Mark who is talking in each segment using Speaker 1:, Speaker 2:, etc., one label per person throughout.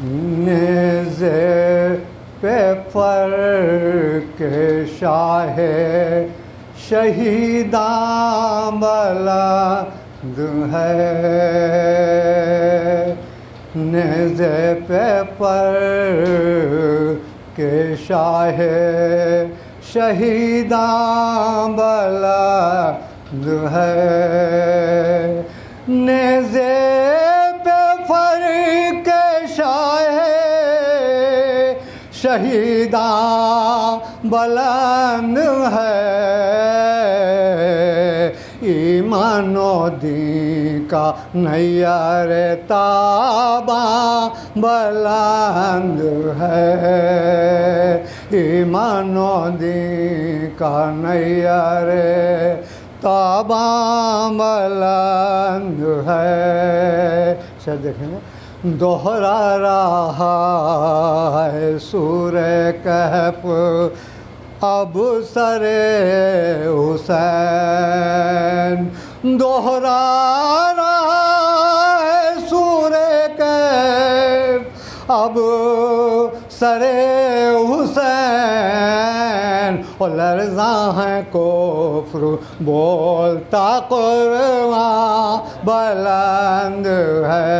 Speaker 1: نیزے پہ فرق شاہ شہیداں بلند ہے، نیزے پہ فرق شاہ شہیداں بلند ہے، نیزے پہ فرق شاہ شہیداں بلند ہے، ایمان و دین کا نیر تاباں بلند ہے، ایمان و دین کا نیر تاباں بلند ہے۔ شاید دیکھیں گے دوہرا رہا ہے سورہ کہف اب سر حسین، دوہرا رہا ہے سورہ کہف اب سر حسین، اور لرزاں ہے کفر بولتا قرآن بلند ہے،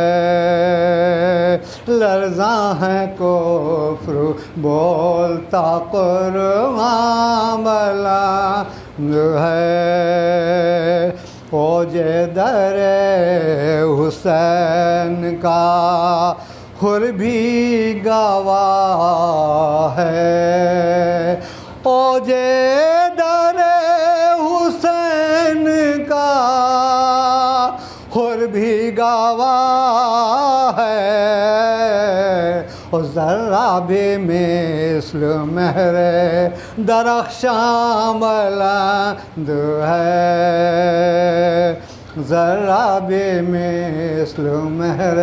Speaker 1: لرزاں ہے کفر بولتا قرآن بلند ہے، اوج در حسین کا حر بھی گواہ ہے، اوج در حسین کا حر بھی گواہ ہے، اور ذرہ بھی مثل مہر درخشاں بلند ہے، ذرہ بھی مثل مہر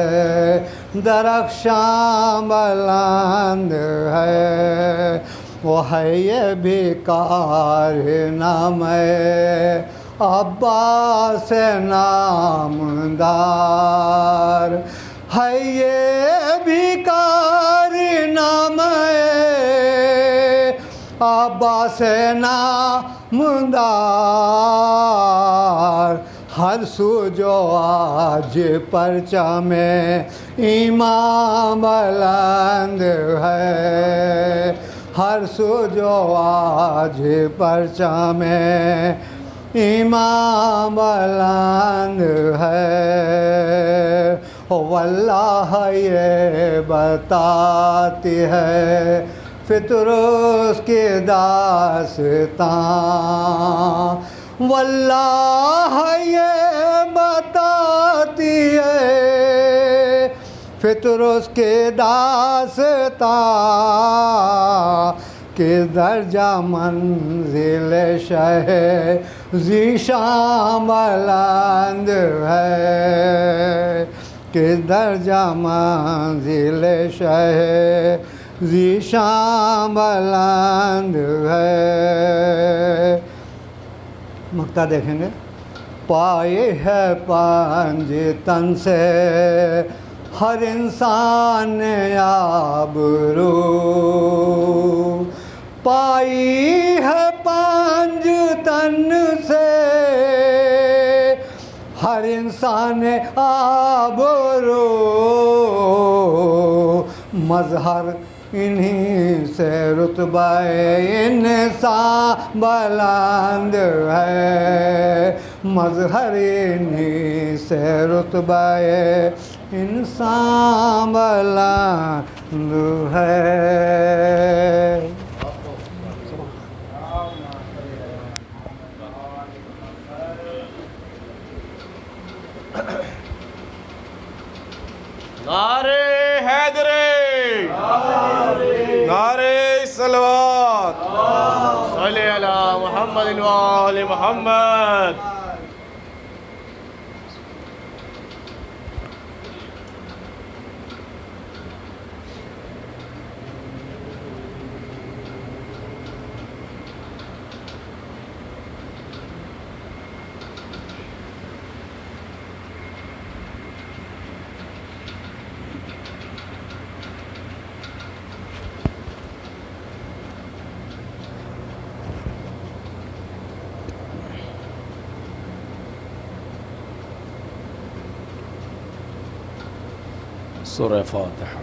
Speaker 1: درخشاں بلند ہے، وہ ہے یہ بھی کارنامہ عباس نامدار، ہے یہ بھی کارنامہ عباس نامدار، ہر سو جو آج پرچم ایمان بلند ہے، ہر سو جو آج پرچم ایمان بلند ہے، واللہ یہ بتاتی ہے فطرس کی داستان، واللہ یہ بتاتی ہے فطرس کی داستان، کس درجہ منزل شہ ذیشان بلند ہے، کس درجہ منزل شہ ذیشان بلند ہے۔ مقطع دیکھیں گے، پائے ہے پنج تن سے ہر انسان آبرو، پائی ہے پنج تن سے ہر انسان آبرو، مظہر انہی سے رتبہ انسان بلند ہے، مظہر انہی سے رتبہ انسان بلند ہے۔
Speaker 2: نعرے حیدری، نعرے صلوات، صلی علی محمد و آل محمد۔
Speaker 3: سورہ فاتحہ۔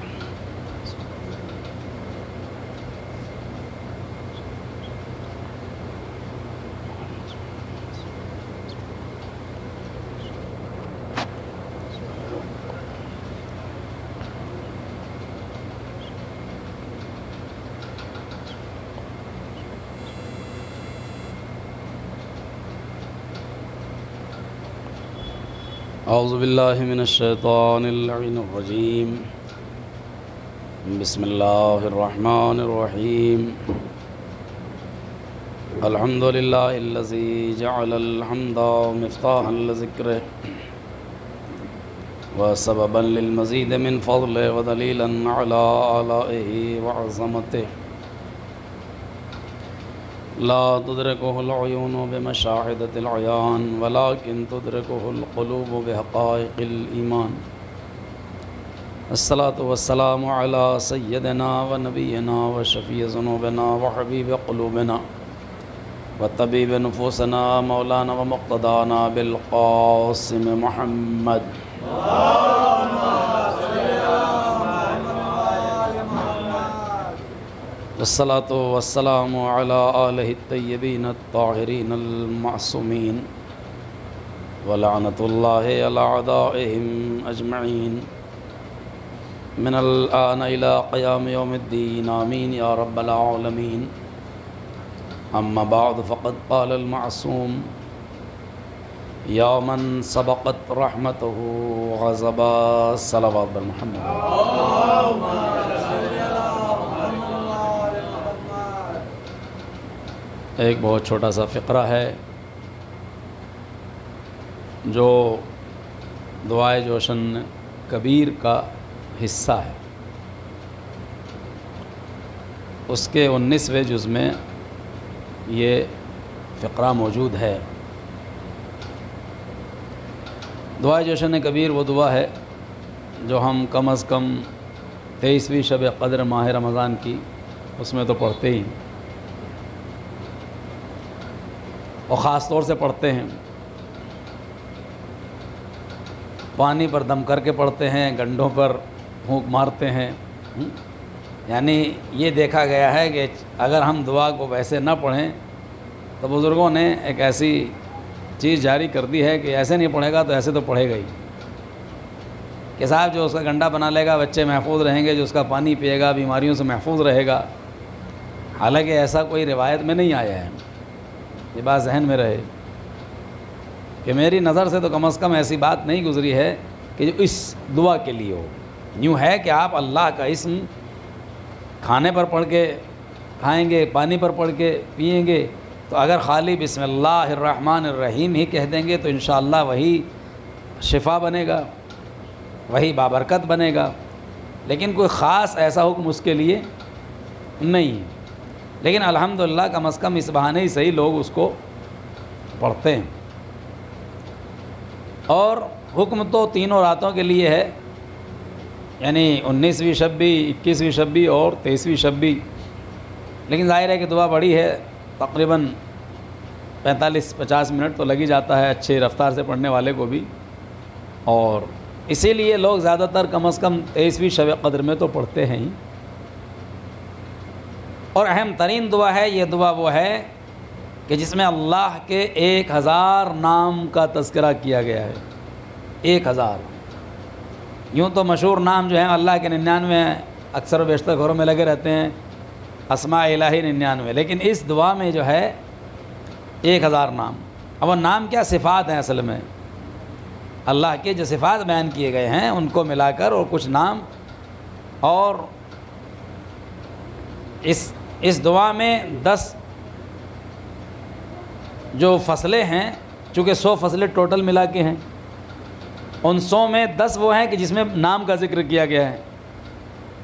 Speaker 3: اعوذ باللہ من الشیطان اللعین الرجیم، بسم اللہ الرحمن الرحیم۔ الحمد للہ الذی جعل الحمد مفتاحا لذکرہ وسببا للمزید من فضلہ ودلیلا علی آلائہ وعظمتہ، لا تدرکہ العیون بمشاہدۃ العیان ولکن تدرکہ القلوب بحقائق الایمان۔ الصلاۃ والسلام علی سیدنا و نبینا و شفیع ذنوبنا و حبیب قلوبنا و طبیب نفوسنا مولانا و مقتدانا بالقاسم محمد۔ والصلاة والسلام على آلہ الطیبین الطاہرین المعصومین ولعنۃ اللہ علی اعدائہم اجمعین من الآن الى قیام یوم الدین آمین یا رب العالمین۔ اما بعد فقد قال المعصوم یا من سبقت رحمتہ غضب صلوات بر محمد۔ ایک بہت چھوٹا سا فقرہ ہے جو دعائے جوشن کبیر کا حصہ ہے، اس کے 19ویں جز میں یہ فقرہ موجود ہے۔ دعائے جوشن کبیر وہ دعا ہے جو ہم کم از کم 23ویں شب قدر ماہ رمضان کی اس میں تو پڑھتے ہی، اور خاص طور سے پڑھتے ہیں، پانی پر دم کر کے پڑھتے ہیں، گنڈوں پر پھونک مارتے ہیں۔ یعنی یہ دیکھا گیا ہے کہ اگر ہم دعا کو ویسے نہ پڑھیں تو بزرگوں نے ایک ایسی چیز جاری کر دی ہے کہ ایسے نہیں پڑھے گا تو ایسے تو پڑھے گا ہی، کہ صاحب جو اس کا گنڈا بنا لے گا بچے محفوظ رہیں گے، جو اس کا پانی پیے گا بیماریوں سے محفوظ رہے گا۔ حالانکہ ایسا کوئی روایت میں نہیں آیا ہے، یہ بات ذہن میں رہے کہ میری نظر سے تو کم از کم ایسی بات نہیں گزری ہے کہ جو اس دعا کے لیے ہو۔ یوں ہے کہ آپ اللہ کا اسم کھانے پر پڑھ کے کھائیں گے، پانی پر پڑھ کے پئیں گے، تو اگر خالی بسم اللہ الرحمن الرحیم ہی کہہ دیں گے تو انشاءاللہ وہی شفا بنے گا، وہی بابرکت بنے گا۔ لیکن کوئی خاص ایسا حکم اس کے لیے نہیں ہے، لیکن الحمدللہ کم از کم اس بہانے ہی صحیح لوگ اس کو پڑھتے ہیں۔ اور حکم تو تینوں راتوں کے لیے ہے، یعنی 19ویں شب بھی، 21ویں شب بھی اور 23ویں شب بھی، لیکن ظاہر ہے کہ دعا بڑی ہے، تقریباً 45-50 منٹ تو لگ ہی جاتا ہے اچھے رفتار سے پڑھنے والے کو بھی، اور اسی لیے لوگ زیادہ تر کم از کم 23ویں شب قدر میں تو پڑھتے ہیں ہی۔ اور اہم ترین دعا ہے یہ دعا، وہ ہے کہ جس میں اللہ کے 1000 نام کا تذکرہ کیا گیا ہے۔ 1000 یوں تو مشہور نام جو ہیں اللہ کے 99 ہیں، اکثر و بیشتر گھروں میں لگے رہتے ہیں، اسماء الہی 99، لیکن اس دعا میں جو ہے 1000 نام۔ اب وہ نام کیا، صفات ہیں اصل میں، اللہ کے جو صفات بیان کیے گئے ہیں ان کو ملا کر اور کچھ نام۔ اور اس دعا میں 10 جو فصلیں ہیں، چونکہ 100 فصلیں ٹوٹل ملا کے ہیں، ان 100 میں 10 وہ ہیں کہ جس میں نام کا ذکر کیا گیا ہے،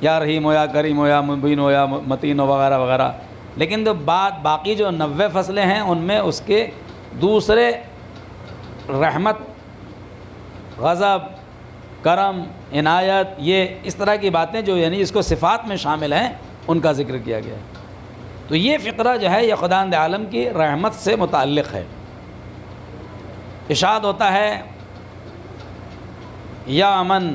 Speaker 3: یا رحیم ہو، یا کریم ہو، یا مبین ہو، یا متین ہو، وغیرہ وغیرہ۔ لیکن جو باقی جو 90 فصلیں ہیں ان میں اس کے دوسرے رحمت، غضب، کرم، عنایت، یہ اس طرح کی باتیں جو یعنی اس کو صفات میں شامل ہیں ان کا ذکر کیا گیا ہے۔ تو یہ فقرہ جو ہے یہ خداوند عالم کی رحمت سے متعلق ہے۔ ارشاد ہوتا ہے یا من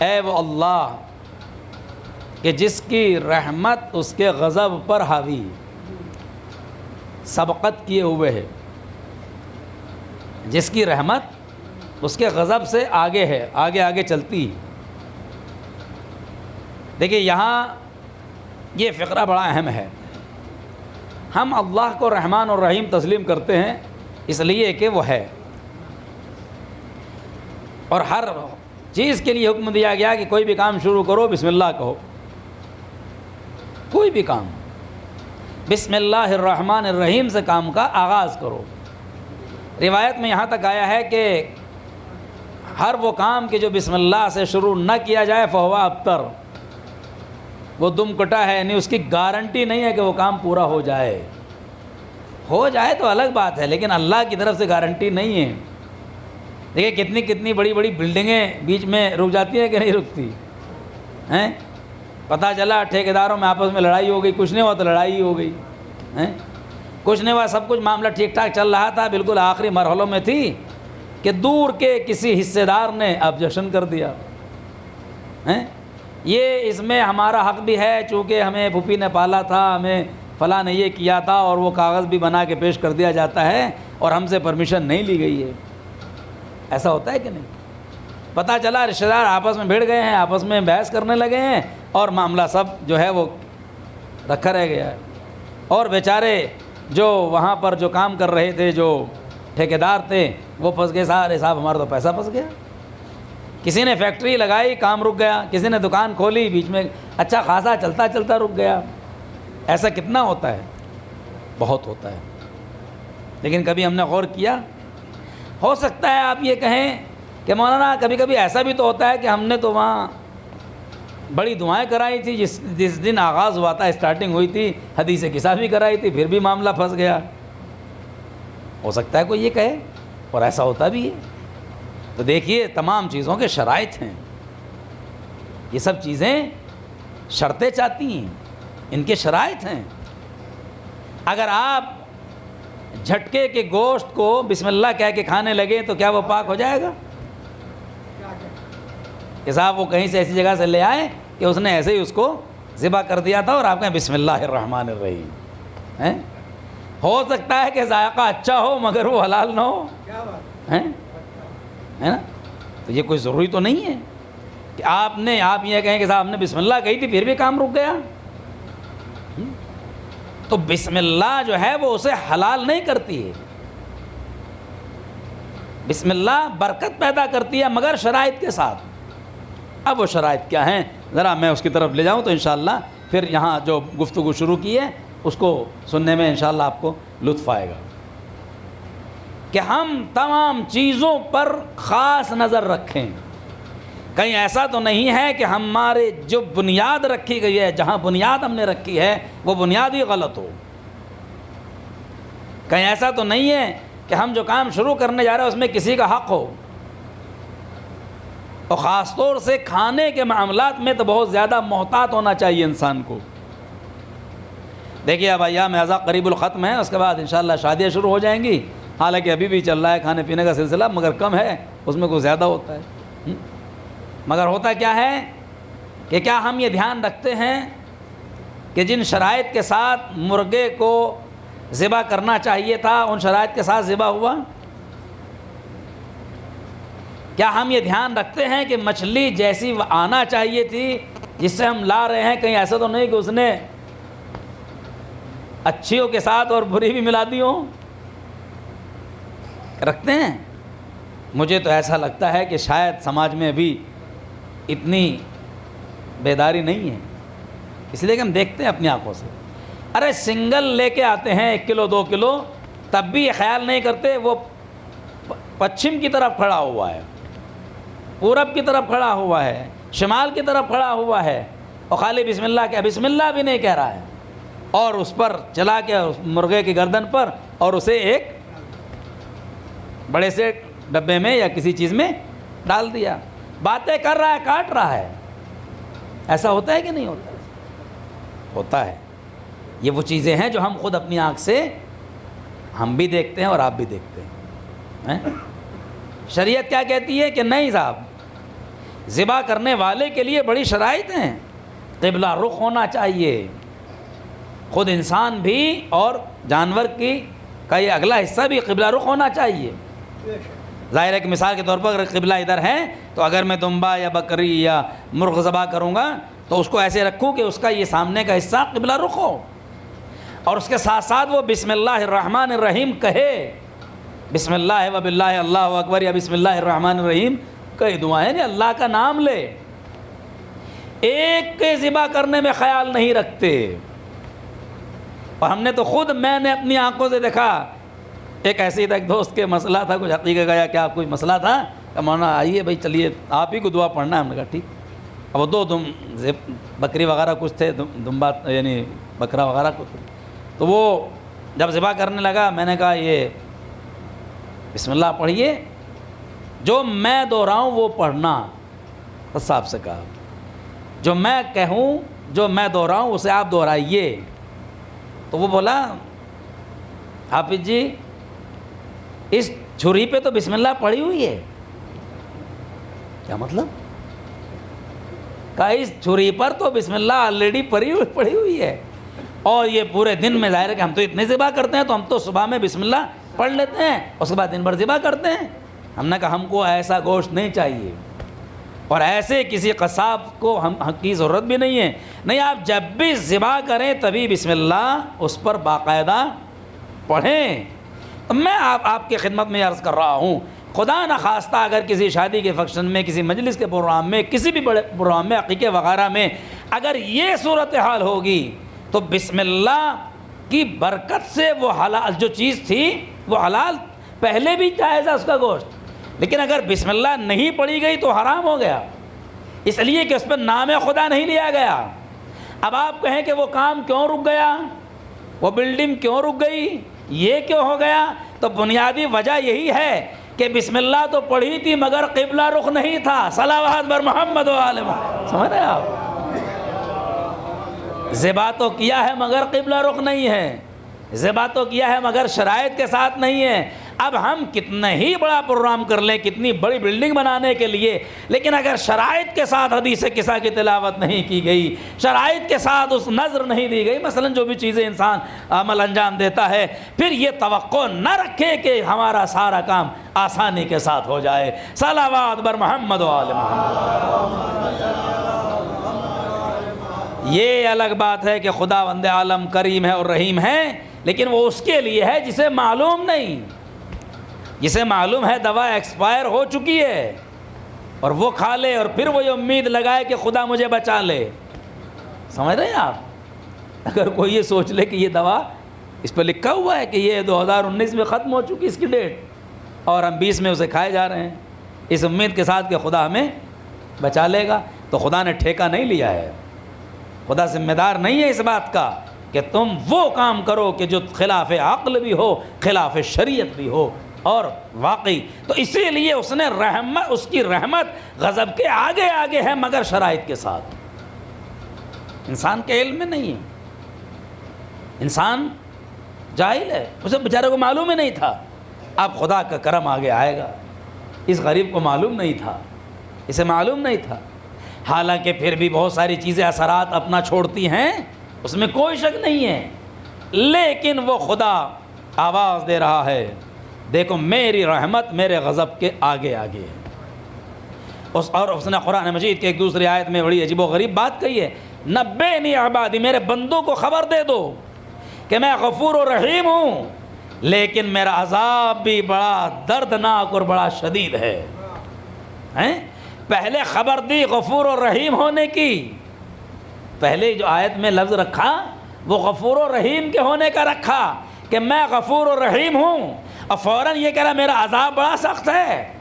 Speaker 3: اے وہ اللہ کہ جس کی رحمت اس کے غضب پر حاوی، سبقت کیے ہوئے ہے، جس کی رحمت اس کے غضب سے آگے ہے، آگے آگے چلتی۔ دیکھیے یہاں یہ فقرہ بڑا اہم ہے۔ ہم اللہ کو رحمان اور رحیم تسلیم کرتے ہیں اس لیے کہ وہ ہے، اور ہر چیز کے لیے حکم دیا گیا کہ کوئی بھی کام شروع کرو بسم اللہ کہو، کوئی بھی کام بسم اللہ الرحمن الرحیم سے کام کا آغاز کرو۔ روایت میں یہاں تک آیا ہے کہ ہر وہ کام کہ جو بسم اللہ سے شروع نہ کیا جائے فہو ابتر، وہ دم کٹا ہے، یعنی اس کی گارنٹی نہیں ہے کہ وہ کام پورا ہو جائے تو الگ بات ہے، لیکن اللہ کی طرف سے گارنٹی نہیں ہے۔ دیکھیں کتنی بڑی بڑی بلڈنگیں بیچ میں رک جاتی ہیں کہ نہیں رکتی ہیں؟ پتہ چلا ٹھیکیداروں میں آپس میں لڑائی ہو گئی، کچھ نہیں ہوا تو لڑائی ہو گئی ہیں، کچھ نہیں ہوا، سب کچھ معاملہ ٹھیک ٹھاک چل رہا تھا، بالکل آخری مرحلوں میں تھی کہ دور کے کسی حصے دار نے آبجیکشن کر دیا ہیں۔ یہ اس میں ہمارا حق بھی ہے، چونکہ ہمیں پھوپھی نے پالا تھا، ہمیں فلاں نے یہ کیا تھا، اور وہ کاغذ بھی بنا کے پیش کر دیا جاتا ہے اور ہم سے پرمیشن نہیں لی گئی ہے۔ ایسا ہوتا ہے کہ نہیں؟ پتہ چلا رشتہ دار آپس میں بھیڑ گئے ہیں، آپس میں بحث کرنے لگے ہیں، اور معاملہ سب جو ہے وہ رکھا رہ گیا ہے، اور بیچارے جو وہاں پر جو کام کر رہے تھے، جو ٹھیکیدار تھے، وہ پھنس گئے، سارے صاحب ہمارا تو پیسہ پھنس گیا۔ کسی نے فیکٹری لگائی، کام رک گیا، کسی نے دکان کھولی، بیچ میں اچھا خاصا چلتا رک گیا۔ ایسا کتنا ہوتا ہے؟ بہت ہوتا ہے۔ لیکن کبھی ہم نے غور کیا؟ ہو سکتا ہے آپ یہ کہیں کہ مولانا کبھی کبھی ایسا بھی تو ہوتا ہے کہ ہم نے تو وہاں بڑی دعائیں کرائی تھی، جس دن آغاز ہوا تھا، اسٹارٹنگ ہوئی تھی، حدیث قصہ بھی کرائی تھی، پھر بھی معاملہ پھنس گیا۔ ہو سکتا ہے کوئی یہ کہے، اور ایسا ہوتا بھی ہے۔ تو دیکھیے تمام چیزوں کے شرائط ہیں، یہ سب چیزیں شرطیں چاہتی ہیں، ان کے شرائط ہیں۔ اگر آپ جھٹکے کے گوشت کو بسم اللہ کہہ کے کھانے لگے تو کیا وہ پاک ہو جائے گا؟ کہ صاحب وہ کہیں سے ایسی جگہ سے لے آئے کہ اس نے ایسے ہی اس کو ذبح کر دیا تھا اور آپ کہیں بسم اللہ الرحمن الرحیم ہیں؟ ہو سکتا ہے کہ ذائقہ اچھا ہو مگر وہ حلال نہ ہو، ہے نا؟ تو یہ کوئی ضروری تو نہیں ہے کہ آپ یہ کہیں کہ صاحب نے بسم اللہ کہی تھی پھر بھی کام رک گیا۔ تو بسم اللہ جو ہے وہ اسے حلال نہیں کرتی ہے، بسم اللہ برکت پیدا کرتی ہے مگر شرائط کے ساتھ۔ اب وہ شرائط کیا ہیں ذرا میں اس کی طرف لے جاؤں تو انشاءاللہ پھر یہاں جو گفتگو شروع کی ہے اس کو سننے میں انشاءاللہ آپ کو لطف آئے گا کہ ہم تمام چیزوں پر خاص نظر رکھیں۔ کہیں ایسا تو نہیں ہے کہ ہمارے جو بنیاد رکھی گئی ہے، جہاں بنیاد ہم نے رکھی ہے وہ بنیاد ہی غلط ہو۔ کہیں ایسا تو نہیں ہے کہ ہم جو کام شروع کرنے جا رہے ہیں اس میں کسی کا حق ہو، اور خاص طور سے کھانے کے معاملات میں تو بہت زیادہ محتاط ہونا چاہیے انسان کو۔ دیکھیے اب ایام اعزا قریب الختم ہے، اس کے بعد انشاءاللہ شادیاں شروع ہو جائیں گی، حالانکہ ابھی بھی چل رہا ہے کھانے پینے کا سلسلہ، مگر کم ہے، اس میں کچھ زیادہ ہوتا ہے۔ مگر ہوتا کیا ہے کہ کیا ہم یہ دھیان رکھتے ہیں کہ جن شرائط کے ساتھ مرغے کو ذبح کرنا چاہیے تھا ان شرائط کے ساتھ ذبح ہوا؟ کیا ہم یہ دھیان رکھتے ہیں کہ مچھلی جیسی آنا چاہیے تھی جس سے ہم لا رہے ہیں، کہیں ایسا تو نہیں کہ اس نے اچھیوں کے ساتھ اور بری بھی ملا دی ہوں؟ رکھتے ہیں؟ مجھے تو ایسا لگتا ہے کہ شاید سماج میں ابھی اتنی بیداری نہیں ہے، اس لیے کہ ہم دیکھتے ہیں اپنی آنکھوں سے، ارے سنگل لے کے آتے ہیں 1 کلو 2 کلو، تب بھی یہ خیال نہیں کرتے وہ پچھم کی طرف کھڑا ہوا ہے، پورب کی طرف کھڑا ہوا ہے، شمال کی طرف کھڑا ہوا ہے، اور خالی بسم اللہ کہہ، بسم اللہ بھی نہیں کہہ رہا ہے، اور اس پر چلا کے مرغے کی گردن پر اور اسے ایک بڑے سے ڈبے میں یا کسی چیز میں ڈال دیا، باتیں کر رہا ہے، کاٹ رہا ہے۔ ایسا ہوتا ہے کہ نہیں ہوتا؟ ہوتا ہے۔ یہ وہ چیزیں ہیں جو ہم خود اپنی آنکھ سے ہم بھی دیکھتے ہیں اور آپ بھی دیکھتے ہیں۔ شریعت کیا کہتی ہے کہ نہیں صاحب، ذبح کرنے والے کے لیے بڑی شرائط ہیں، قبلہ رخ ہونا چاہیے، خود انسان بھی اور جانور کا یہ اگلا حصہ بھی قبلہ رخ ہونا چاہیے۔ ظاہر ہے کہ مثال کے طور پر اگر قبلہ ادھر ہے تو اگر میں دمبا یا بکری یا مرغ ذبح کروں گا تو اس کو ایسے رکھوں کہ اس کا یہ سامنے کا حصہ قبلہ رخ ہو، اور اس کے ساتھ ساتھ وہ بسم اللہ الرحمن الرحیم کہے، بسم اللہ و باللہ اللہ اکبر یا بسم اللہ الرحمن الرحیم کئی دعائیں نے، اللہ کا نام لے، ایک کے ذبح کرنے میں خیال نہیں رکھتے۔ اور ہم نے تو خود، میں نے اپنی آنکھوں سے دیکھا، ایک ایسے ہی تھا، ایک دوست کے مسئلہ تھا، کچھ عقیقہ کا یا کیا کوئی مسئلہ تھا، کہ مولانا آئیے بھائی چلیے آپ ہی کو دعا پڑھنا ہے۔ ہم نے کہا ٹھیک۔ اب وہ دو بکری وغیرہ کچھ تھے، دمبا یعنی بکرا وغیرہ کچھ، تو وہ جب ذبح کرنے لگا میں نے کہا یہ بسم اللہ پڑھیے، جو میں دہراؤں وہ پڑھنا، صاحب سے کہا جو میں کہوں، جو میں دہراؤں اسے آپ دہرائیے۔ تو وہ بولا حافظ جی اس چھری پہ تو بسم اللہ پڑھی ہوئی ہے۔ کیا مطلب؟ کہا اس چھری پر تو بسم اللہ آلریڈی پڑھی ہوئی ہے، اور یہ پورے دن میں ظاہر ہے کہ ہم تو اتنے ذبح کرتے ہیں، تو ہم تو صبح میں بسم اللہ پڑھ لیتے ہیں، اس کے بعد دن بھر ذبح کرتے ہیں۔ ہم نے کہا ہم کو ایسا گوشت نہیں چاہیے، اور ایسے کسی قصاب کو ہم کی ضرورت بھی نہیں ہے۔ نہیں، آپ جب بھی ذبح کریں تبھی بسم اللہ اس پر باقاعدہ پڑھیں۔ میں آپ کی خدمت میں عرض کر رہا ہوں، خدا نخواستہ اگر کسی شادی کے فنکشن میں، کسی مجلس کے پروگرام میں، کسی بھی بڑے پروگرام میں، عقیقے وغیرہ میں اگر یہ صورتحال ہوگی تو بسم اللہ کی برکت سے وہ حلال جو چیز تھی وہ حلال، پہلے بھی جائز ہے اس کا گوشت، لیکن اگر بسم اللہ نہیں پڑھی گئی تو حرام ہو گیا، اس لیے کہ اس پہ نام خدا نہیں لیا گیا۔ اب آپ کہیں کہ وہ کام کیوں رک گیا، وہ بلڈنگ کیوں رک گئی، یہ کیوں ہو گیا، تو بنیادی وجہ یہی ہے کہ بسم اللہ تو پڑھی تھی مگر قبلہ رخ نہیں تھا۔ صلوات بر محمد و آل محمد، سمجھ رہے ہیں آپ؟ ذبح تو کیا ہے مگر قبلہ رخ نہیں ہے، ذبح تو کیا ہے مگر شرائط کے ساتھ نہیں ہے۔ اب ہم کتنا ہی بڑا پروگرام کر لیں، کتنی بڑی بلڈنگ بنانے کے لیے، لیکن اگر شرائط کے ساتھ حدیث قصہ کی تلاوت نہیں کی گئی، شرائط کے ساتھ اس نظر نہیں دی گئی، مثلا جو بھی چیزیں انسان عمل انجام دیتا ہے، پھر یہ توقع نہ رکھے کہ ہمارا سارا کام آسانی کے ساتھ ہو جائے۔ صلوات بر محمد و آل محمد۔ یہ الگ بات ہے کہ خداوند عالم کریم ہے اور رحیم ہے، لیکن وہ اس کے لیے ہے جسے معلوم نہیں، جسے معلوم ہے دوا ایکسپائر ہو چکی ہے اور وہ کھا لے اور پھر وہ یہ امید لگائے کہ خدا مجھے بچا لے۔ سمجھ رہے ہیں آپ؟ اگر کوئی یہ سوچ لے کہ یہ دوا اس پہ لکھا ہوا ہے کہ یہ 2019 میں ختم ہو چکی اس کی ڈیٹ، اور ہم 20 میں اسے کھائے جا رہے ہیں اس امید کے ساتھ کہ خدا ہمیں بچا لے گا، تو خدا نے ٹھیکہ نہیں لیا ہے، خدا ذمہ دار نہیں ہے اس بات کا کہ تم وہ کام کرو کہ جو خلاف عقل بھی ہو، خلاف شریعت بھی ہو۔ اور واقعی تو اسی لیے اس نے رحمت، اس کی رحمت غضب کے آگے آگے ہے مگر شرائط کے ساتھ۔ انسان کے علم میں نہیں ہے، انسان جاہل ہے، اسے بیچارے کو معلوم ہی نہیں تھا۔ اب خدا کا کرم آگے آئے گا، اس غریب کو معلوم نہیں تھا، اسے معلوم نہیں تھا، حالانکہ پھر بھی بہت ساری چیزیں اثرات اپنا چھوڑتی ہیں، اس میں کوئی شک نہیں ہے، لیکن وہ خدا آواز دے رہا ہے، دیکھو میری رحمت میرے غضب کے آگے آگے ہے۔ اور اس نے قرآن مجید کے ایک دوسری آیت میں بڑی عجیب و غریب بات کہی ہے، نبئنی عبادی، میرے بندوں کو خبر دے دو کہ میں غفور و رحیم ہوں، لیکن میرا عذاب بھی بڑا دردناک اور بڑا شدید ہے۔ پہلے خبر دی غفور و رحیم ہونے کی، پہلے جو آیت میں لفظ رکھا وہ غفور و رحیم کے ہونے کا رکھا کہ میں غفور و رحیم ہوں، اور فوراً یہ کہہ رہا میرا عذاب بڑا سخت ہے،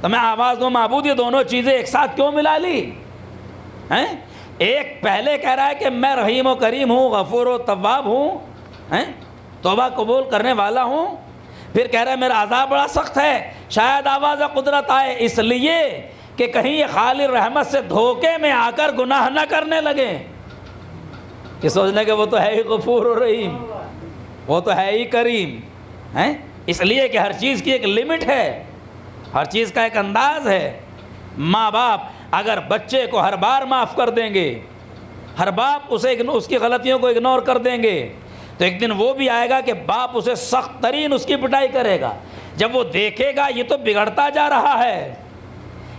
Speaker 3: تو میں آواز دو معبود، یہ دونوں چیزیں ایک ساتھ کیوں ملا لی؟ ایک پہلے کہہ رہا ہے کہ میں رحیم و کریم ہوں، غفور و تواب ہوں، توبہ قبول کرنے والا ہوں، پھر کہہ رہا ہے میرا عذاب بڑا سخت ہے۔ شاید آواز قدرت آئے اس لیے کہ کہیں یہ خالی رحمت سے دھوکے میں آ کر گناہ نہ کرنے لگے، کہ سوچنے کہ وہ تو ہے ہی غفور و رحیم، وہ تو ہے ہی کریم، اس لیے کہ ہر چیز کی ایک لمٹ ہے، ہر چیز کا ایک انداز ہے. ماں باپ اگر بچے کو ہر بار معاف کر دیں گے، ہر باپ اس کی غلطیوں کو اگنور کر دیں گے، تو ایک دن وہ بھی آئے گا کہ باپ اسے سخت ترین اس کی پٹائی کرے گا. جب وہ دیکھے گا یہ تو بگڑتا جا رہا ہے،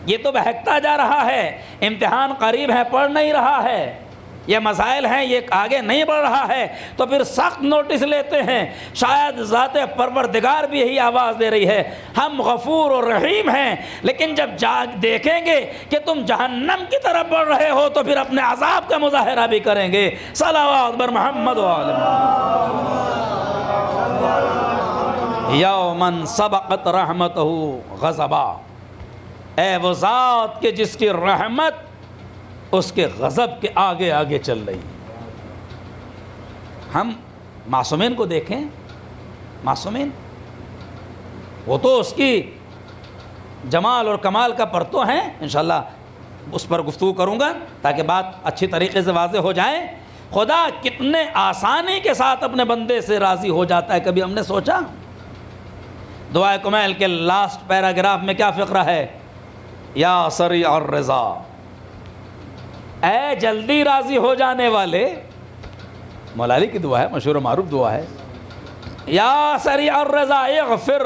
Speaker 3: یہ تو بہکتا جا رہا ہے، امتحان قریب ہے، پڑھ نہیں رہا ہے، یہ مسائل ہیں، یہ آگے نہیں بڑھ رہا ہے، تو پھر سخت نوٹس لیتے ہیں. شاید ذات پروردگار بھی یہی آواز دے رہی ہے، ہم غفور اور رحیم ہیں، لیکن جب دیکھیں گے کہ تم جہنم کی طرف بڑھ رہے ہو تو پھر اپنے عذاب کا مظاہرہ بھی کریں گے. صلوات بر محمد و آل محمد. یومن سبقت رحمتہ غضبا، اے وہ ذات کہ جس کی رحمت اس کے غضب کے آگے آگے چل رہی. ہم معصومین کو دیکھیں، معصومین وہ تو اس کی جمال اور کمال کا پرتو ہیں. انشاءاللہ اس پر گفتگو کروں گا تاکہ بات اچھی طریقے سے واضح ہو جائے. خدا کتنے آسانی کے ساتھ اپنے بندے سے راضی ہو جاتا ہے. کبھی ہم نے سوچا؟ دعائے کمیل کے لاسٹ پیراگراف میں کیا فقرہ ہے؟ یا سریع الرضا، اے جلدی راضی ہو جانے والے. مولا علی کی دعا ہے، مشہور و معروف دعا ہے. یا سریع الرضا اغفر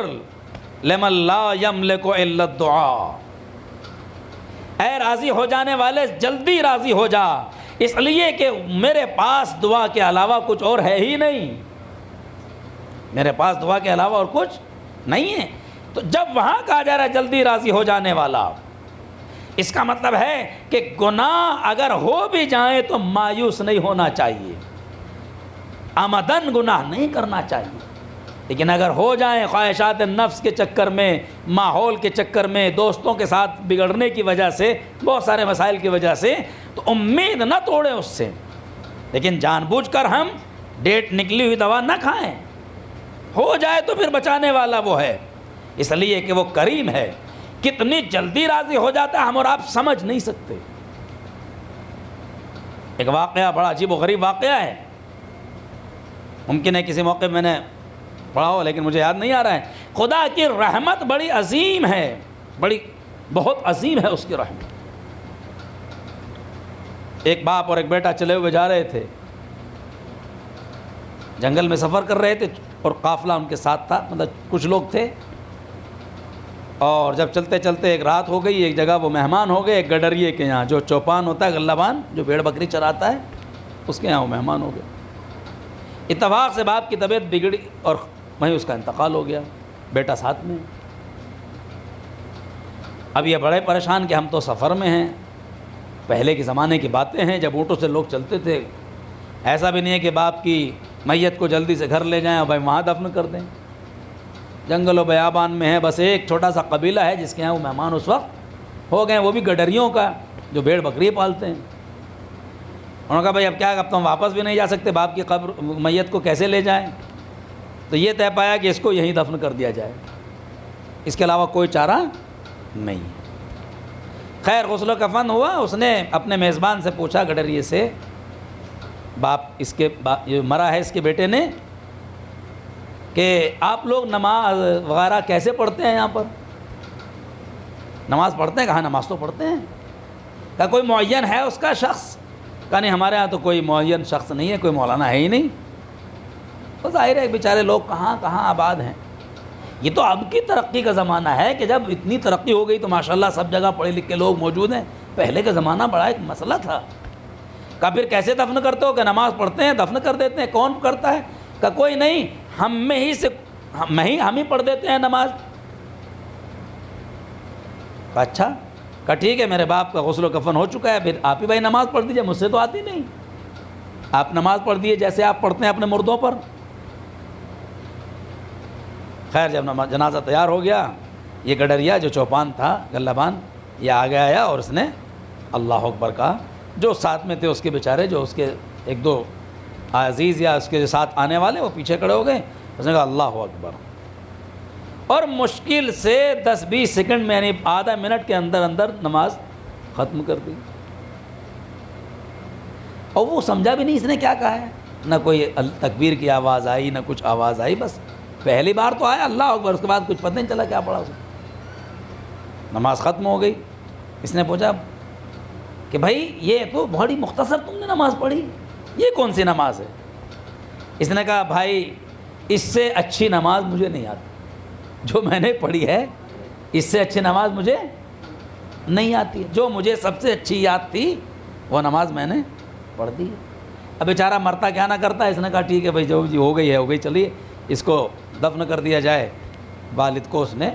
Speaker 3: لمن لا یملک الا الدعاء، اے راضی ہو جانے والے جلدی راضی ہو جا، اس لیے کہ میرے پاس دعا کے علاوہ کچھ اور ہے ہی نہیں. میرے پاس دعا کے علاوہ اور کچھ نہیں ہے. تو جب وہاں کہا جا رہا ہے جلدی راضی ہو جانے والا، اس کا مطلب ہے کہ گناہ اگر ہو بھی جائیں تو مایوس نہیں ہونا چاہیے، آمدن گناہ نہیں کرنا چاہیے. لیکن اگر ہو جائیں خواہشات نفس کے چکر میں، ماحول کے چکر میں، دوستوں کے ساتھ بگڑنے کی وجہ سے، بہت سارے مسائل کی وجہ سے، تو امید نہ توڑیں اس سے. لیکن جان بوجھ کر ہم ڈیٹ نکلی ہوئی دوا نہ کھائیں. ہو جائے تو پھر بچانے والا وہ ہے، اس لیے کہ وہ کریم ہے. کتنی جلدی راضی ہو جاتا ہے ہم اور آپ سمجھ نہیں سکتے. ایک واقعہ بڑا عجیب و غریب واقعہ ہے، ممکن ہے کسی موقع میں نے پڑھا ہو لیکن مجھے یاد نہیں آ رہا ہے. خدا کی رحمت بڑی عظیم ہے، بہت عظیم ہے اس کی رحمت. ایک باپ اور ایک بیٹا چلے ہوئے جا رہے تھے، جنگل میں سفر کر رہے تھے اور قافلہ ان کے ساتھ تھا، مطلب کچھ لوگ تھے. اور جب چلتے چلتے ایک رات ہو گئی، ایک جگہ وہ مہمان ہو گئے، ایک گڈریے کے یہاں، جو چوپان ہوتا ہے، غلبان جو بھیڑ بکری چراتا ہے، اس کے یہاں وہ مہمان ہو گئے. اتفاق سے باپ کی طبیعت بگڑی اور وہیں اس کا انتقال ہو گیا، بیٹا ساتھ میں. اب یہ بڑے پریشان کہ ہم تو سفر میں ہیں، پہلے کے زمانے کی باتیں ہیں جب اونٹوں سے لوگ چلتے تھے. ایسا بھی نہیں ہے کہ باپ کی میت کو جلدی سے گھر لے جائیں اور بھائی وہاں دفن کر دیں. جنگل و بیابان میں ہے، بس ایک چھوٹا سا قبیلہ ہے جس کے یہاں وہ مہمان اس وقت ہو گئے، وہ بھی گڈریوں کا جو بھیڑ بکری پالتے ہیں. انہوں نے کہا بھائی اب کیا، اب تو ہم واپس بھی نہیں جا سکتے، باپ کی قبر میت کو کیسے لے جائیں؟ تو یہ طے پایا کہ اس کو یہیں دفن کر دیا جائے، اس کے علاوہ کوئی چارہ نہیں. خیر غسل و کفن ہوا. اس نے اپنے میزبان سے پوچھا گڈریے سے، باپ اس کے مرا ہے اس کے بیٹے نے، کہ آپ لوگ نماز وغیرہ کیسے پڑھتے ہیں یہاں پر؟ نماز پڑھتے ہیں؟ کہا نماز تو پڑھتے ہیں. کہا کوئی معین ہے اس کا شخص؟ کہا نہیں ہمارے ہاں تو کوئی معین شخص نہیں ہے، کوئی مولانا ہے ہی نہیں. تو ظاہر ہے بیچارے لوگ کہاں کہاں آباد ہیں. یہ تو اب کی ترقی کا زمانہ ہے کہ جب اتنی ترقی ہو گئی تو ماشاءاللہ سب جگہ پڑھے لکھے لوگ موجود ہیں. پہلے کا زمانہ بڑا ایک مسئلہ تھا. کہا پھر کیسے دفن کرتے ہو؟ کہ نماز پڑھتے ہیں دفن کر دیتے ہیں. کون کرتا ہے؟ کہ کوئی نہیں، ہم ہی پڑھ دیتے ہیں نماز. کہا اچھا. کہا ٹھیک ہے، میرے باپ کا غسل و کفن ہو چکا ہے، پھر آپ ہی بھائی نماز پڑھ دیجیے، مجھ سے تو آتی نہیں. آپ نماز پڑھ دیے جیسے آپ پڑھتے ہیں اپنے مردوں پر. خیر جب جنازہ تیار ہو گیا، یہ گڈریا جو چوپان تھا غلبان، یہ آگے آیا اور اس نے اللہ اکبر کہا. جو ساتھ میں تھے اس کے بیچارے، جو اس کے ایک دو عزیز یا اس کے جو ساتھ آنے والے، وہ پیچھے کھڑے ہو گئے. اس نے کہا اللہ اکبر، اور مشکل سے 10-20 سیکنڈ میں یعنی آدھا منٹ کے اندر اندر نماز ختم کر دی. اور وہ سمجھا بھی نہیں اس نے کیا کہا ہے، نہ کوئی تکبیر کی آواز آئی نہ کچھ آواز آئی. بس پہلی بار تو آیا اللہ اکبر، اس کے بعد کچھ پتہ نہیں چلا کیا پڑا اس نے. نماز ختم ہو گئی. اس نے پوچھا کہ بھائی یہ تو بڑی مختصر تم نے نماز پڑھی, یہ کون سی نماز ہے؟ اس نے کہا بھائی اس سے اچھی نماز مجھے نہیں آتی, جو میں نے پڑھی ہے اس سے اچھی نماز مجھے نہیں آتی ہے. جو مجھے سب سے اچھی یاد تھی وہ نماز میں نے پڑھ دی ہے. اب بیچارہ مرتا کیا نہ کرتا. اس نے کہا ٹھیک ہے بھائی جو جی ہو گئی ہے ہو گئی, چلیے اس کو دفن کر دیا جائے. والد کو اس نے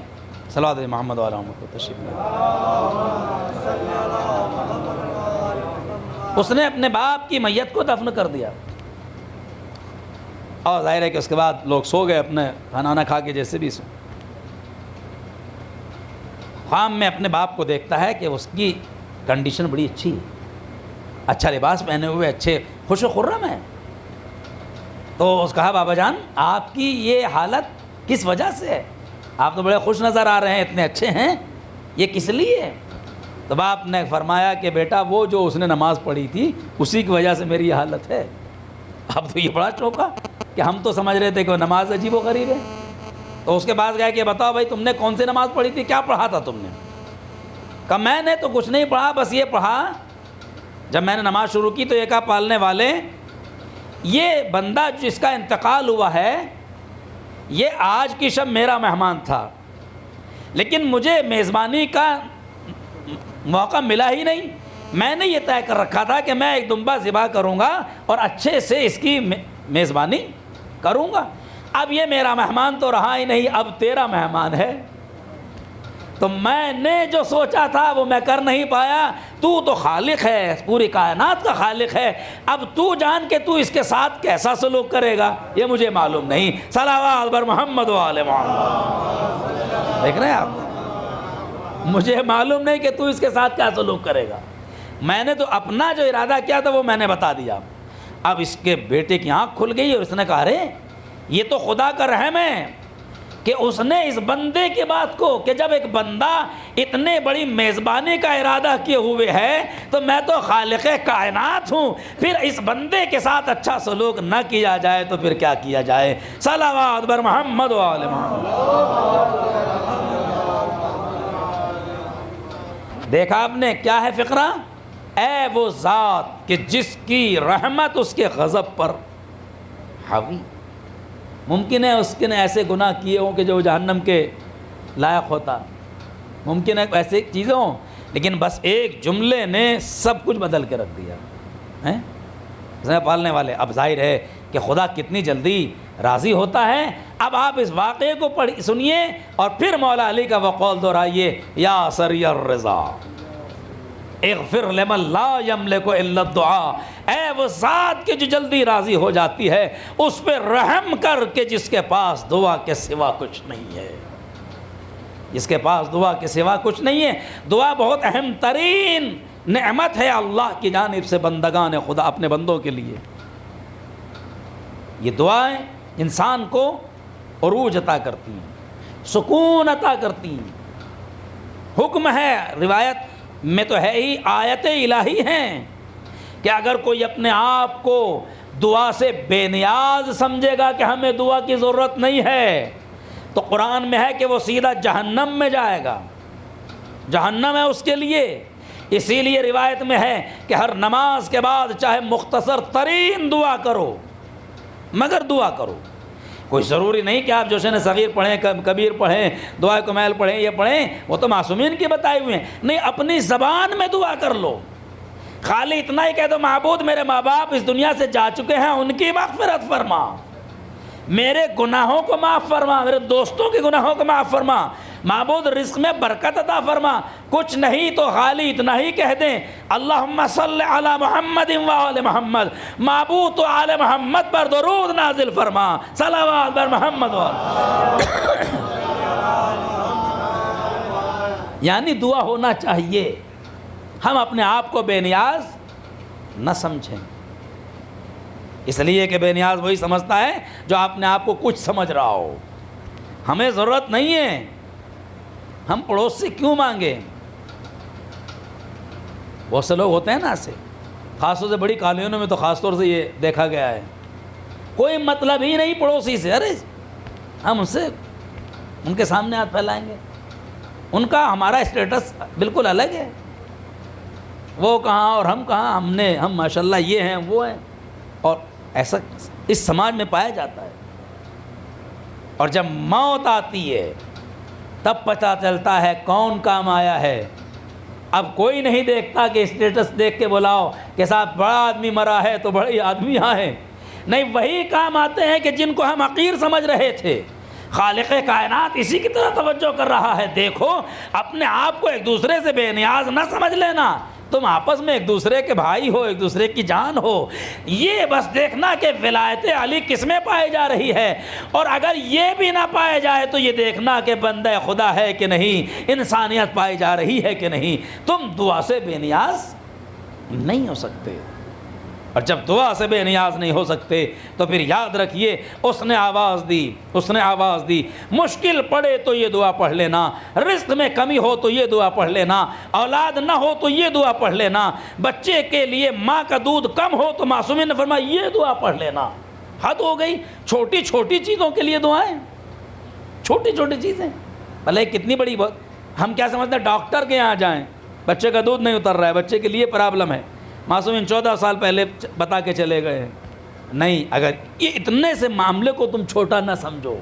Speaker 3: صلوات محمد علیہ وسلم کو تشریف لایا, اس نے اپنے باپ کی میت کو دفن کر دیا. اور ظاہر ہے کہ اس کے بعد لوگ سو گئے اپنے کھانا وانا کھا کے, جیسے بھی سو. خواب میں اپنے باپ کو دیکھتا ہے کہ اس کی کنڈیشن بڑی اچھی ہے, اچھا لباس پہنے ہوئے, اچھے خوش و خرم ہے. تو اس کہا بابا جان آپ کی یہ حالت کس وجہ سے ہے؟ آپ تو بڑے خوش نظر آ رہے ہیں, اتنے اچھے ہیں, یہ کس لیے؟ تو باپ نے فرمایا کہ بیٹا وہ جو اس نے نماز پڑھی تھی اسی کی وجہ سے میری یہ حالت ہے. اب تو یہ بڑا چوکا کہ ہم تو سمجھ رہے تھے کہ وہ نماز عجیب و غریب ہے. تو اس کے پاس گیا کہ بتاؤ بھائی تم نے کون سی نماز پڑھی تھی, کیا پڑھا تھا تم نے؟ کہا میں نے تو کچھ نہیں پڑھا, بس یہ پڑھا جب میں نے نماز شروع کی تو یہ کہا پالنے والے یہ بندہ جس کا انتقال ہوا ہے یہ آج کی شب میرا مہمان تھا, لیکن مجھے میزبانی کا موقع ملا ہی نہیں. میں نے یہ طے کر رکھا تھا کہ میں ایک دمبا ذبح کروں گا اور اچھے سے اس کی میزبانی کروں گا. اب یہ میرا مہمان تو رہا ہی نہیں, اب تیرا مہمان ہے. تو میں نے جو سوچا تھا وہ میں کر نہیں پایا. تو خالق ہے, پوری کائنات کا خالق ہے, اب تو جان کہ تو اس کے ساتھ کیسا سلوک کرے گا یہ مجھے معلوم نہیں. صلوات بر محمد و آل محمد. دیکھ رہے ہیں آپ, مجھے معلوم نہیں کہ تو اس کے ساتھ کیا سلوک کرے گا. میں نے تو اپنا جو ارادہ کیا تھا وہ میں نے بتا دیا. اب اس کے بیٹے کی آنکھ کھل گئی اور اس نے کہا ارے یہ تو خدا کا رحم ہے کہ اس نے اس بندے کی بات کو, کہ جب ایک بندہ اتنے بڑی میزبانی کا ارادہ کیے ہوئے ہے تو میں تو خالق کائنات ہوں, پھر اس بندے کے ساتھ اچھا سلوک نہ کیا جائے تو پھر کیا کیا جائے. صلوات بر محمد و آل محمد. دیکھا آپ نے کیا ہے فقرہ؟ اے وہ ذات کہ جس کی رحمت اس کے غضب پر حاوی. ممکن ہے اس نے ایسے گناہ کیے ہوں کہ جو جہنم کے لائق ہوتا, ممکن ہے ایسے چیزیں ہوں, لیکن بس ایک جملے نے سب کچھ بدل کے رکھ دیا ہے. پالنے والے, اب ظاہر ہے کہ خدا کتنی جلدی راضی ہوتا ہے. اب آپ اس واقعے کو سنیے اور پھر مولا علی کا وہ قول دہرائیے, یا سری الرضا اغفر لمن لا یملک الا الدعاء. اے وہ ذات کی جو جلدی راضی ہو جاتی ہے اس پہ رحم کر کہ جس کے پاس دعا کے سوا کچھ نہیں ہے, جس کے پاس دعا کے سوا کچھ نہیں ہے. دعا بہت اہم ترین نعمت ہے اللہ کی جانب سے بندگان خدا اپنے بندوں کے لیے. یہ دعائیں انسان کو عروج عطا کرتی ہیں, سکون عطا کرتی ہیں. حکم ہے, روایت میں تو ہے ہی, آیت الہی ہیں کہ اگر کوئی اپنے آپ کو دعا سے بے نیاز سمجھے گا کہ ہمیں دعا کی ضرورت نہیں ہے تو قرآن میں ہے کہ وہ سیدھا جہنم میں جائے گا, جہنم ہے اس کے لیے. اسی لیے روایت میں ہے کہ ہر نماز کے بعد چاہے مختصر ترین دعا کرو مگر دعا کرو. کوئی ضروری نہیں کہ آپ جوشن صغیر پڑھیں, کبیر پڑھیں, دعائے کمیل پڑھیں, یہ پڑھیں, وہ تو معصومین کی بتائے ہوئے ہیں. نہیں, اپنی زبان میں دعا کر لو. خالی اتنا ہی کہہ دو معبود میرے ماں باپ اس دنیا سے جا چکے ہیں, ان کی مغفرت فرما, میرے گناہوں کو معاف فرما, میرے دوستوں کے گناہوں کو معاف فرما. معبود رزق میں برکت عطا فرما. کچھ نہیں تو خالی اتنا ہی کہہ دیں اللہم صلی علی محمد و آل محمد. معبود تو آل محمد پر درود نازل فرما. صلوات بر محمد و آل. یعنی دعا ہونا چاہیے, ہم اپنے آپ کو بے نیاز نہ سمجھیں. اس لیے کہ بے نیاز وہی سمجھتا ہے جو اپنے آپ کو کچھ سمجھ رہا ہو. ہمیں ضرورت نہیں ہے, ہم پڑوس سے کیوں مانگیں؟ بہت سے لوگ ہوتے ہیں نا ایسے, خاص طور سے بڑی کالونیوں میں تو خاص طور سے یہ دیکھا گیا ہے, کوئی مطلب ہی نہیں پڑوسی سے. ارے ہم ان کے سامنے ہاتھ پھیلائیں گے, ان کا ہمارا اسٹیٹس بالکل الگ ہے. وہ کہاں اور ہم کہاں، ہم ماشاءاللہ یہ ہیں وہ ہیں، اور ایسا اس سماج میں پایا جاتا ہے. اور جب موت آتی ہے تب پتہ چلتا ہے کون کام آیا ہے. اب کوئی نہیں دیکھتا کہ اسٹیٹس دیکھ کے بلاؤ کہ صاحب بڑا آدمی مرا ہے تو بڑے آدمی یہاں ہیں. نہیں، وہی کام آتے ہیں کہ جن کو ہم حقیر سمجھ رہے تھے. خالق کائنات اسی کی طرح توجہ کر رہا ہے. دیکھو، اپنے آپ کو ایک دوسرے سے بے نیاز نہ سمجھ لینا. تم آپس میں ایک دوسرے کے بھائی ہو، ایک دوسرے کی جان ہو. یہ بس دیکھنا کہ ولایت علی کس میں پائی جا رہی ہے، اور اگر یہ بھی نہ پائے جائے تو یہ دیکھنا کہ بندہ خدا ہے کہ نہیں، انسانیت پائی جا رہی ہے کہ نہیں. تم دعا سے بے نیاز نہیں ہو سکتے، اور جب دعا سے بے نیاز نہیں ہو سکتے تو پھر یاد رکھیے اس نے آواز دی. مشکل پڑے تو یہ دعا پڑھ لینا، رزق میں کمی ہو تو یہ دعا پڑھ لینا، اولاد نہ ہو تو یہ دعا پڑھ لینا، بچے کے لیے ماں کا دودھ کم ہو تو معصومین نے فرمایا یہ دعا پڑھ لینا. حد ہو گئی، چھوٹی چھوٹی چیزوں کے لیے دعائیں، چھوٹی چھوٹی چیزیں. بھلے کتنی بڑی ہم کیا سمجھتے ہیں، ڈاکٹر کے یہاں جائیں، بچے کا دودھ نہیں اتر رہا ہے، بچے کے لیے پرابلم ہے، معصومین 14 سال پہلے بتا کے چلے گئے. نہیں، اگر یہ اتنے سے معاملے کو تم چھوٹا نہ سمجھو،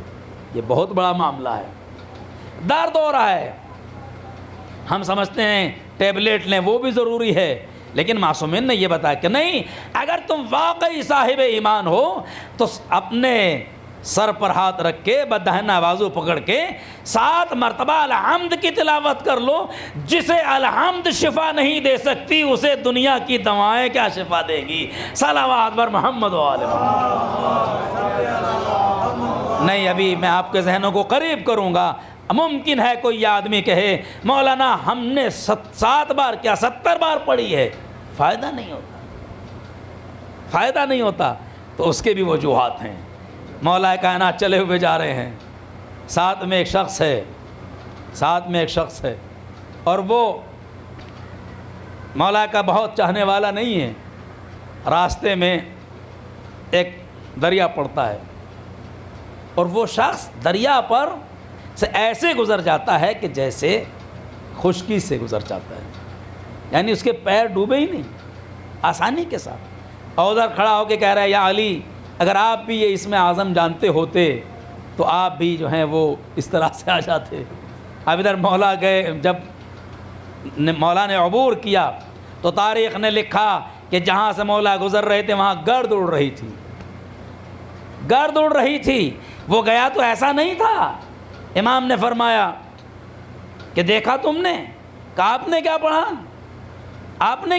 Speaker 3: یہ بہت بڑا معاملہ ہے. درد ہو رہا ہے، ہم سمجھتے ہیں ٹیبلیٹ لیں، وہ بھی ضروری ہے، لیکن معصومین نے یہ بتایا کہ نہیں، اگر تم واقعی صاحب ایمان ہو تو اپنے سر پر ہاتھ رکھ کے بدہنا بازو پکڑ کے 7 مرتبہ الحمد کی تلاوت کر لو. جسے الحمد شفا نہیں دے سکتی اسے دنیا کی دوائیں کیا شفا دے گی. صلوات بر محمد و آل محمد. نہیں، ابھی میں آپ کے ذہنوں کو قریب کروں گا. ممکن ہے کوئی آدمی کہے مولانا ہم نے 7 بار کیا 70 بار پڑھی ہے، فائدہ نہیں ہوتا. تو اس کے بھی وجوہات ہیں. مولا کائنات چلے ہوئے جا رہے ہیں، ساتھ میں ایک شخص ہے، اور وہ مولا کا بہت چاہنے والا نہیں ہے. راستے میں ایک دریا پڑتا ہے، اور وہ شخص دریا پر سے ایسے گزر جاتا ہے کہ جیسے خشکی سے گزر جاتا ہے، یعنی اس کے پیر ڈوبے ہی نہیں، آسانی کے ساتھ. اور ادھر کھڑا ہو کے کہہ رہا ہے یا علی، اگر آپ بھی یہ اسم اعظم جانتے ہوتے تو آپ بھی جو ہیں وہ اس طرح سے آ جاتے. اب ادھر مولا گئے، جب مولا نے عبور کیا تو تاریخ نے لکھا کہ جہاں سے مولا گزر رہے تھے وہاں گرد اڑ رہی تھی. وہ گیا تو ایسا نہیں تھا. امام نے فرمایا کہ دیکھا تم نے، کہا آپ نے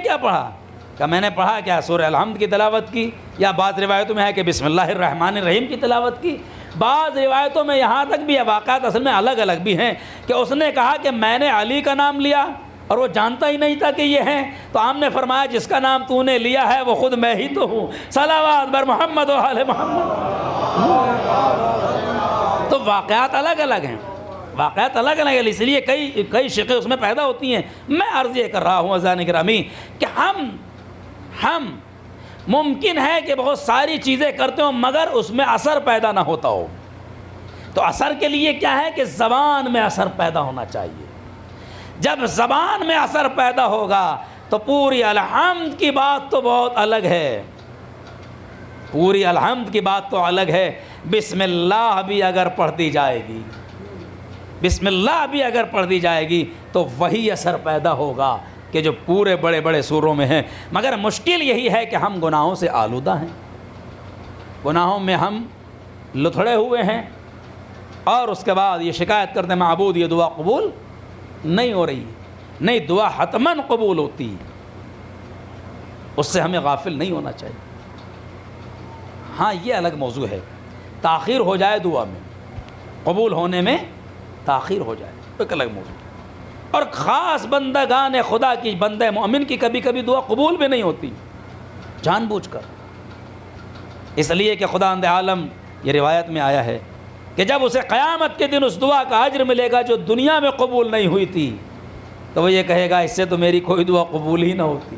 Speaker 3: کیا پڑھا؟ کہ میں نے پڑھا کیا سورہ الحمد کی تلاوت کی، یا بعض روایتوں میں ہے کہ بسم اللہ الرحمن الرحیم کی تلاوت کی. بعض روایتوں میں یہاں تک بھی واقعات اصل میں الگ الگ بھی ہیں کہ اس نے کہا کہ میں نے علی کا نام لیا اور وہ جانتا ہی نہیں تھا کہ یہ ہیں. تو آپ نے فرمایا جس کا نام تو نے لیا ہے وہ خود میں ہی تو ہوں. صلوات بر محمد و آل محمد. تو واقعات الگ الگ ہیں، اس لیے کئی شقیں اس میں پیدا ہوتی ہیں. میں عرض یہ کر رہا ہوں عزیزان گرامی کہ ہم ممکن ہے کہ بہت ساری چیزیں کرتے ہوں مگر اس میں اثر پیدا نہ ہوتا ہو. تو اثر کے لیے کیا ہے کہ زبان میں اثر پیدا ہونا چاہیے. جب زبان میں اثر پیدا ہوگا تو پوری الحمد کی بات تو بہت الگ ہے، بسم اللہ بھی اگر پڑھ دی جائے گی تو وہی اثر پیدا ہوگا کہ جو پورے بڑے بڑے سوروں میں ہیں. مگر مشکل یہی ہے کہ ہم گناہوں سے آلودہ ہیں، گناہوں میں ہم لتھڑے ہوئے ہیں، اور اس کے بعد یہ شکایت کرتے ہیں معبود یہ دعا قبول نہیں ہو رہی. نہیں، دعا حتماً قبول ہوتی، اس سے ہمیں غافل نہیں ہونا چاہیے. ہاں یہ الگ موضوع ہے، تاخیر ہو جائے دعا میں، قبول ہونے میں تاخیر ہو جائے، ایک الگ موضوع. اور خاص بندگان خدا کی، بندہ مومن کی کبھی کبھی دعا قبول بھی نہیں ہوتی جان بوجھ کر، اس لیے کہ خداوند عالم، یہ روایت میں آیا ہے کہ جب اسے قیامت کے دن اس دعا کا اجر ملے گا جو دنیا میں قبول نہیں ہوئی تھی، تو وہ یہ کہے گا اس سے تو میری کوئی دعا قبول ہی نہ ہوتی.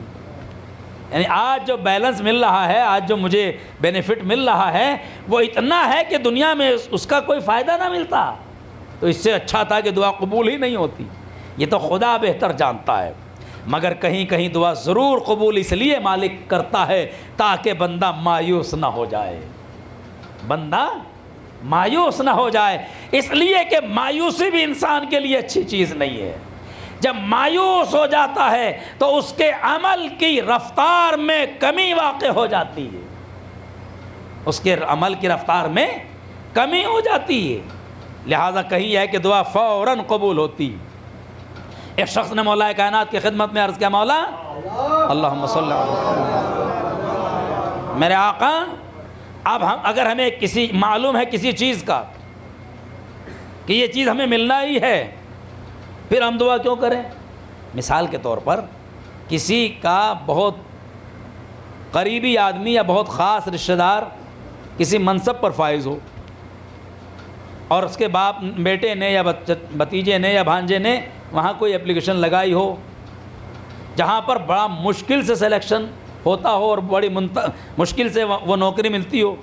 Speaker 3: یعنی آج جو بیلنس مل رہا ہے، آج جو مجھے بینیفٹ مل رہا ہے وہ اتنا ہے کہ دنیا میں اس کا کوئی فائدہ نہ ملتا، تو اس سے اچھا تھا کہ دعا قبول ہی نہیں ہوتی. یہ تو خدا بہتر جانتا ہے، مگر کہیں کہیں دعا ضرور قبول اس لیے مالک کرتا ہے تاکہ بندہ مایوس نہ ہو جائے، بندہ مایوس نہ ہو جائے، اس لیے کہ مایوسی بھی انسان کے لیے اچھی چیز نہیں ہے۔ جب مایوس ہو جاتا ہے تو اس کے عمل کی رفتار میں کمی واقع ہو جاتی ہے، اس کے عمل کی رفتار میں کمی ہو جاتی ہے، لہذا کہیں ہے کہ دعا فوراً قبول ہوتی۔ ایک شخص نے مولا کائنات کی خدمت میں عرض کیا، مولا اللہم صلی علی محمد، میرے آقا اب اگر ہمیں کسی معلوم ہے کسی چیز کا کہ یہ چیز ہمیں ملنا ہی ہے، پھر ہم دعا کیوں کریں؟ مثال کے طور پر کسی کا بہت قریبی آدمی یا بہت خاص رشتہ دار کسی منصب پر فائز ہو اور اس کے باپ بیٹے نے یا بھتیجے نے یا بھانجے نے وہاں کوئی اپلیکیشن لگائی ہو جہاں پر بڑا مشکل سے سلیکشن ہوتا ہو اور بڑی مشکل سے وہ نوکری ملتی ہو،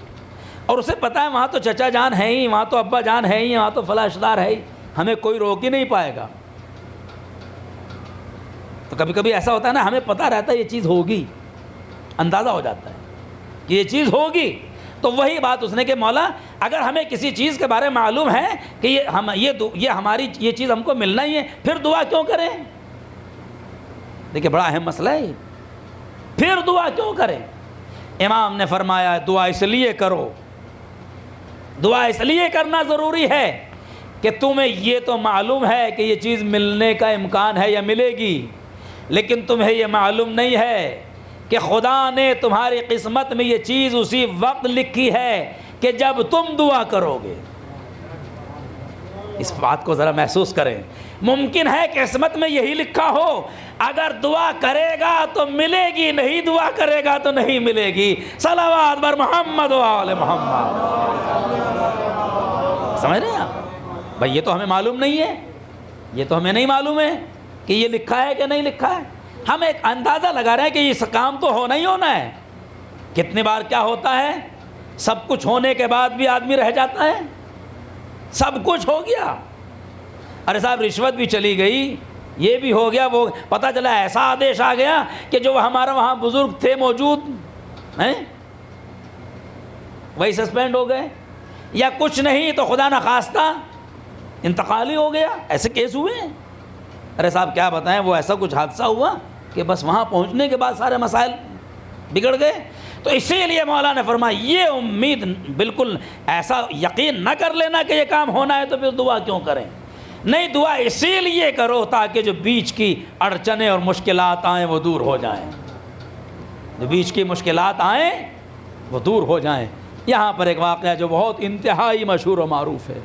Speaker 3: اور اسے پتہ ہے وہاں تو چچا جان ہے ہی، وہاں تو ابا جان ہے ہی، وہاں تو فلاں رشتہ دار ہے ہی، ہمیں کوئی روک ہی نہیں پائے گا۔ تو کبھی کبھی ایسا ہوتا ہے نا، ہمیں پتہ رہتا ہے یہ چیز ہوگی، اندازہ ہو جاتا ہے کہ یہ چیز ہوگی، تو وہی بات اس نے کہ مولا اگر ہمیں کسی چیز کے بارے میں معلوم ہے کہ یہ ہماری یہ چیز ہم کو ملنا ہی ہے، پھر دعا کیوں کریں؟ دیکھیں بڑا اہم مسئلہ ہے، پھر دعا کیوں کریں؟ امام نے فرمایا دعا اس لیے کرو، دعا اس لیے کرنا ضروری ہے کہ تمہیں یہ تو معلوم ہے کہ یہ چیز ملنے کا امکان ہے یا ملے گی، لیکن تمہیں یہ معلوم نہیں ہے کہ خدا نے تمہاری قسمت میں یہ چیز اسی وقت لکھی ہے کہ جب تم دعا کرو گے۔ اس بات کو ذرا محسوس کریں، ممکن ہے کہ قسمت میں یہی لکھا ہو اگر دعا کرے گا تو ملے گی، نہیں دعا کرے گا تو نہیں ملے گی۔ صلوات بر محمد و آل محمد۔ سمجھ رہے ہیں آپ؟ بھائی یہ تو ہمیں معلوم نہیں ہے، یہ تو ہمیں نہیں معلوم ہے کہ یہ لکھا ہے کہ نہیں لکھا ہے، ہم ایک اندازہ لگا رہے ہیں کہ اس کام تو ہونا ہی ہونا ہے۔ کتنی بار کیا ہوتا ہے، سب کچھ ہونے کے بعد بھی آدمی رہ جاتا ہے، سب کچھ ہو گیا، ارے صاحب رشوت بھی چلی گئی، یہ بھی ہو گیا، وہ پتہ چلا ایسا آدیش آ گیا کہ جو ہمارا وہاں بزرگ تھے موجود ہیں وہی سسپینڈ ہو گئے، یا کچھ نہیں تو خدا نخواستہ انتقال ہی ہو گیا، ایسے کیس ہوئے ہیں۔ ارے صاحب کیا بتائیں، وہ ایسا کچھ حادثہ ہوا کہ بس وہاں پہنچنے کے بعد سارے مسائل بگڑ گئے۔ تو اسی لیے مولا نے فرمایا یہ امید بالکل ایسا یقین نہ کر لینا کہ یہ کام ہونا ہے تو پھر دعا کیوں کریں، نہیں دعا اسی لیے کرو تاکہ جو بیچ کی اڑچنیں اور مشکلات آئیں وہ دور ہو جائیں، جو بیچ کی مشکلات آئیں وہ دور ہو جائیں۔ یہاں پر ایک واقعہ جو بہت انتہائی مشہور و معروف ہے،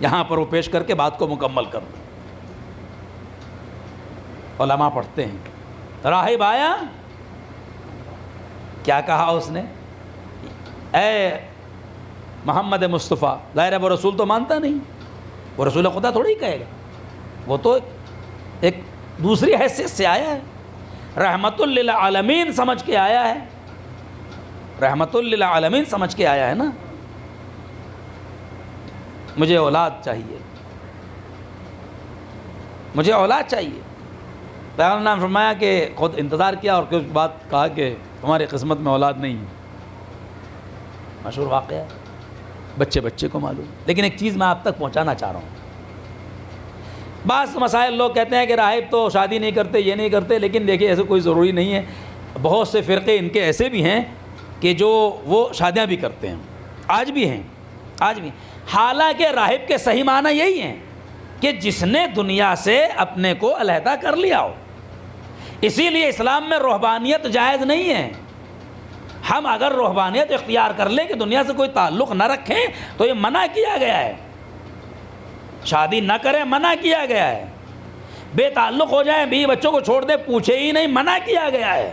Speaker 3: یہاں پر وہ پیش کر کے بات کو مکمل کر دوں۔ علماء پڑھتے ہیں، راہب آیا، کیا کہا اس نے، اے محمد مصطفیٰ، ظاہر ہے وہ رسول تو مانتا نہیں، وہ رسول خدا تھوڑی کہے گا، وہ تو ایک دوسری حیثیت سے آیا ہے، رحمت للعالمین سمجھ کے آیا ہے، رحمت للعالمین سمجھ کے آیا ہے نا، مجھے اولاد چاہیے، مجھے اولاد چاہیے۔ پیغمبر نے فرمایا کہ خود انتظار کیا اور کچھ بات کہا کہ ہماری قسمت میں اولاد نہیں ہے، مشہور واقعہ ہے، بچے بچے کو معلوم۔ لیکن ایک چیز میں آپ تک پہنچانا چاہ رہا ہوں، بعض مسائل لوگ کہتے ہیں کہ راہب تو شادی نہیں کرتے، یہ نہیں کرتے، لیکن دیکھیے ایسے کوئی ضروری نہیں ہے، بہت سے فرقے ان کے ایسے بھی ہیں کہ جو وہ شادیاں بھی کرتے ہیں، آج بھی ہیں، آج بھی۔ حالانکہ راہب کے صحیح معنی یہی ہیں کہ جس نے دنیا سے اپنے کو علیحدہ کر لیا ہو، اسی لیے اسلام میں رہبانیت جائز نہیں ہے۔ ہم اگر رہبانیت اختیار کر لیں کہ دنیا سے کوئی تعلق نہ رکھیں تو یہ منع کیا گیا ہے، شادی نہ کریں منع کیا گیا ہے، بے تعلق ہو جائیں، بیوی بچوں کو چھوڑ دیں، پوچھے ہی نہیں، منع کیا گیا ہے۔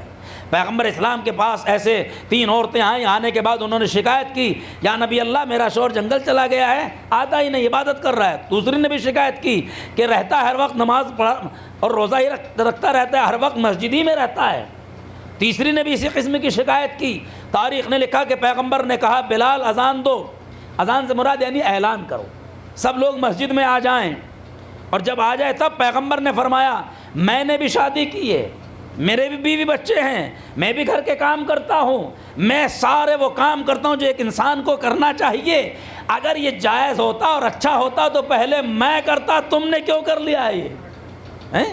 Speaker 3: پیغمبر اسلام کے پاس ایسے 3 عورتیں آئیں، آنے کے بعد انہوں نے شکایت کی، یا نبی اللہ میرا شوہر جنگل چلا گیا ہے، آتا ہی نہیں، عبادت کر رہا ہے۔ دوسری نے بھی شکایت کی کہ رہتا ہر وقت نماز پڑھا اور روزہ ہی رکھتا رہتا ہے، ہر وقت مسجد ہی میں رہتا ہے۔ تیسری نے بھی اسی قسم کی شکایت کی۔ تاریخ نے لکھا کہ پیغمبر نے کہا بلال اذان دو، اذان سے مراد یعنی اعلان کرو، سب لوگ مسجد میں آ جائیں۔ اور جب آ جائے تب پیغمبر نے فرمایا میں نے بھی شادی کی ہے، میرے بھی بیوی بچے ہیں، میں بھی گھر کے کام کرتا ہوں، میں سارے وہ کام کرتا ہوں جو ایک انسان کو کرنا چاہیے، اگر یہ جائز ہوتا اور اچھا ہوتا تو پہلے میں کرتا، تم نے کیوں کر لیا یہ؟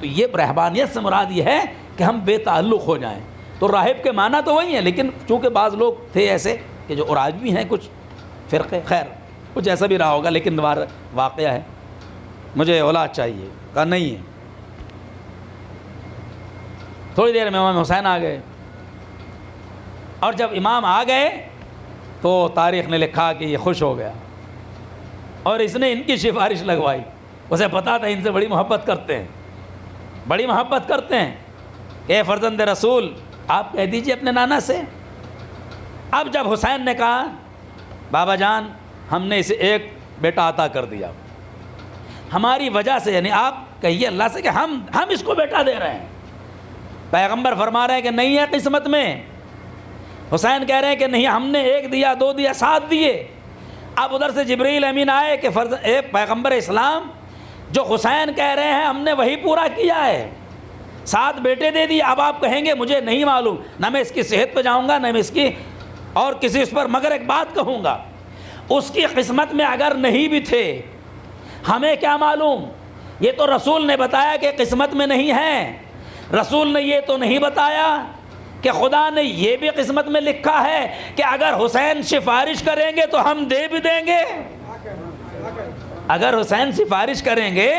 Speaker 3: تو یہ رہبانیت سے مراد یہ ہے کہ ہم بے تعلق ہو جائیں۔ تو راہب کے معنی تو وہی ہیں، لیکن چونکہ بعض لوگ تھے ایسے کہ جو اراجوی ہیں کچھ فرقے، خیر کچھ ایسا بھی رہا ہوگا، لیکن واقعہ ہے مجھے اولاد چاہیے، کہا نہیں ہے۔ تھوڑی دیر میں امام حسین آ گئے، اور جب امام آ گئے تو تاریخ نے لکھا کہ یہ خوش ہو گیا اور اس نے ان کی سفارش لگوائی۔ اسے پتا تھا ان سے بڑی محبت کرتے ہیں، بڑی محبت کرتے ہیں، اے فرزند رسول آپ کہہ دیجئے اپنے نانا سے۔ اب جب حسین نے کہا بابا جان ہم نے اسے ایک بیٹا عطا کر دیا، ہماری وجہ سے، یعنی آپ کہیے اللہ سے کہ ہم اس کو بیٹا دے رہے ہیں۔ پیغمبر فرما رہے ہیں کہ نہیں ہے قسمت میں، حسین کہہ رہے ہیں کہ نہیں، ہم نے ایک دیا، دو دیا، 7 دیے۔ اب ادھر سے جبریل امین آئے کہ اے پیغمبر اسلام جو حسین کہہ رہے ہیں ہم نے وہی پورا کیا ہے، 7 بیٹے دے دیے، اب آپ کہیں گے مجھے نہیں معلوم، نہ میں اس کی صحت پہ جاؤں گا، نہ میں اس کی اور کسی اس پر، مگر ایک بات کہوں گا، اس کی قسمت میں اگر نہیں بھی تھے ہمیں کیا معلوم، یہ تو رسول نے بتایا کہ قسمت میں نہیں ہے، رسول نے یہ تو نہیں بتایا کہ خدا نے یہ بھی قسمت میں لکھا ہے کہ اگر حسین سفارش کریں گے تو ہم دے بھی دیں گے، اگر حسین سفارش کریں گے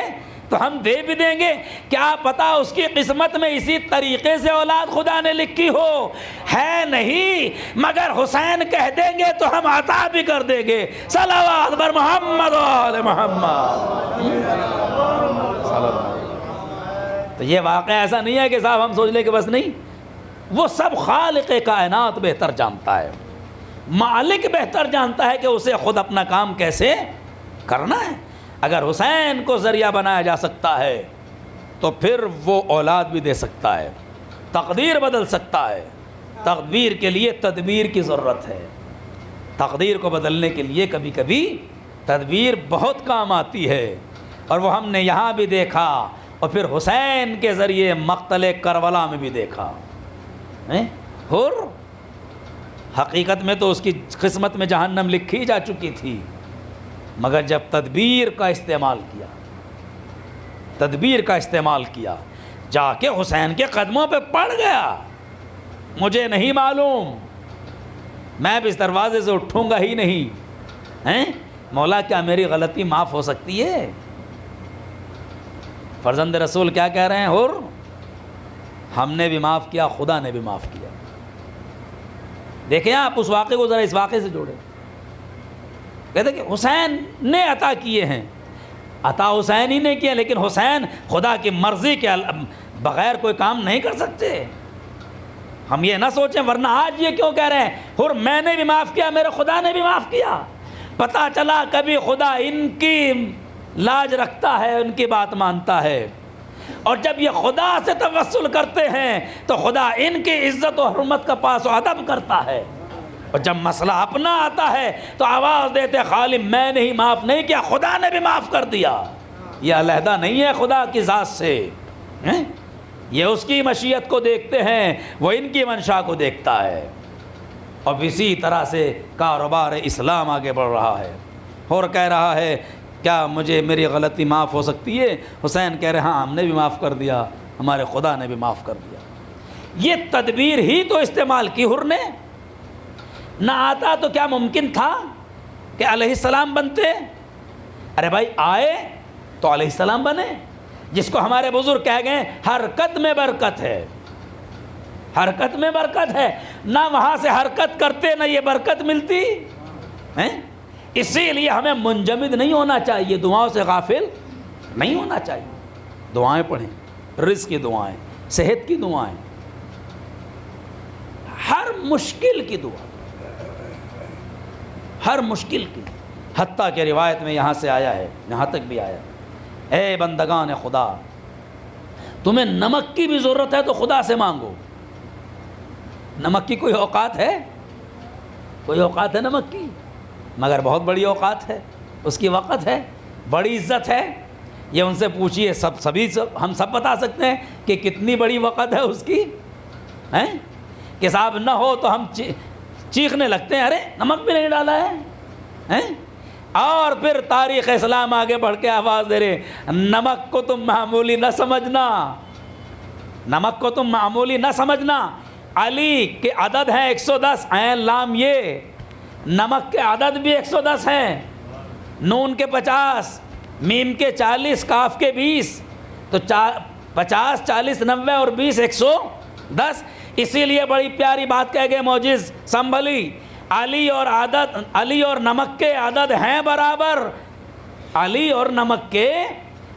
Speaker 3: تو ہم دے بھی دیں گے، کیا پتا اس کی قسمت میں اسی طریقے سے اولاد خدا نے لکھی ہو، ہے نہیں، مگر حسین کہہ دیں گے تو ہم عطا بھی کر دیں گے۔ صلوات بر محمد و آل محمد۔ تو یہ واقعہ ایسا نہیں ہے کہ صاحب ہم سوچ لیں کہ بس نہیں، وہ سب خالق کائنات بہتر جانتا ہے، مالک بہتر جانتا ہے کہ اسے خود اپنا کام کیسے کرنا ہے۔ اگر حسین کو ذریعہ بنایا جا سکتا ہے تو پھر وہ اولاد بھی دے سکتا ہے، تقدیر بدل سکتا ہے۔ تقدیر کے لیے تدبیر کی ضرورت ہے، تقدیر کو بدلنے کے لیے کبھی کبھی تدبیر بہت کام آتی ہے، اور وہ ہم نے یہاں بھی دیکھا اور پھر حسین کے ذریعے مقتل کربلا میں بھی دیکھا۔ اور حقیقت میں تو اس کی قسمت میں جہنم لکھی جا چکی تھی، مگر جب تدبیر کا استعمال کیا، تدبیر کا استعمال کیا، جا کے حسین کے قدموں پہ پڑ گیا، مجھے نہیں معلوم، میں بھی اس دروازے سے اٹھوں گا ہی نہیں، مولا کیا میری غلطی معاف ہو سکتی ہے؟ فرزند رسول کیا کہہ رہے ہیں؟ اور ہم نے بھی معاف کیا، خدا نے بھی معاف کیا۔ دیکھیں آپ اس واقعے کو ذرا اس واقعے سے جوڑیں، کہتے کہ حسین نے عطا کیے ہیں، عطا حسین ہی نے کیا، لیکن حسین خدا کی مرضی کے بغیر کوئی کام نہیں کر سکتے۔ ہم یہ نہ سوچیں، ورنہ آج یہ کیوں کہہ رہے ہیں اور میں نے بھی معاف کیا، میرے خدا نے بھی معاف کیا؟ پتہ چلا کبھی خدا ان کی لاج رکھتا ہے، ان کی بات مانتا ہے، اور جب یہ خدا سے توسل کرتے ہیں تو خدا ان کی عزت و حرمت کا پاس و ادب کرتا ہے، اور جب مسئلہ اپنا آتا ہے تو آواز دیتے خالی میں نے ہی معاف نہیں کیا، خدا نے بھی معاف کر دیا۔ یہ علیحدہ نہیں ہے خدا کی ذات سے، یہ اس کی مشیت کو دیکھتے ہیں، وہ ان کی منشا کو دیکھتا ہے، اور اسی طرح سے کاروبار اسلام آگے بڑھ رہا ہے۔ اور کہہ رہا ہے کیا مجھے میری غلطی معاف ہو سکتی ہے؟ حسین کہہ رہے ہاں ہم نے بھی معاف کر دیا، ہمارے خدا نے بھی معاف کر دیا۔ یہ تدبیر ہی تو استعمال کی حر نے، نہ آتا تو کیا ممکن تھا کہ علیہ السلام بنتے؟ ارے بھائی آئے تو علیہ السلام بنے، جس کو ہمارے بزرگ کہہ گئے حرکت میں برکت ہے، حرکت میں برکت ہے، نہ وہاں سے حرکت کرتے نہ یہ برکت ملتی ہیں۔ اسی لیے ہمیں منجمد نہیں ہونا چاہیے، دعاؤں سے غافل نہیں ہونا چاہیے، دعائیں پڑھیں، رزق کی دعائیں، صحت کی دعائیں، ہر مشکل کی دعا، ہر مشکل کی، حتیٰ کہ روایت میں یہاں سے آیا ہے، یہاں تک بھی آیا، اے بندگان خدا تمہیں نمک کی بھی ضرورت ہے تو خدا سے مانگو۔ نمک کی کوئی اوقات ہے؟ کوئی اوقات ہے نمک کی؟ مگر بہت بڑی اوقات ہے، اس کی وقت ہے، بڑی عزت ہے۔ یہ ان سے پوچھیے، ہم سب بتا سکتے ہیں کہ کتنی بڑی وقت ہے اس کی، ہیں کہ صاحب نہ ہو تو ہم چیخنے لگتے ہیں، ارے نمک بھی نہیں ڈالا ہے، اور پھر تاریخ اسلام آگے بڑھ کے آواز دے رہے، نمک کو تم معمولی نہ سمجھنا، نمک کو تم معمولی نہ سمجھنا، علی کے عدد ہیں 110، عین لام یہ، نمک کے عدد بھی 110 ہیں، نون کے 50، میم کے 40، کاف کے 20، تو 50 40 90 اور 20 110۔ اسی لیے بڑی پیاری بات کہہ گئے موجز سنبھلی، علی اور نمک کے عدد ہیں برابر، علی اور نمک کے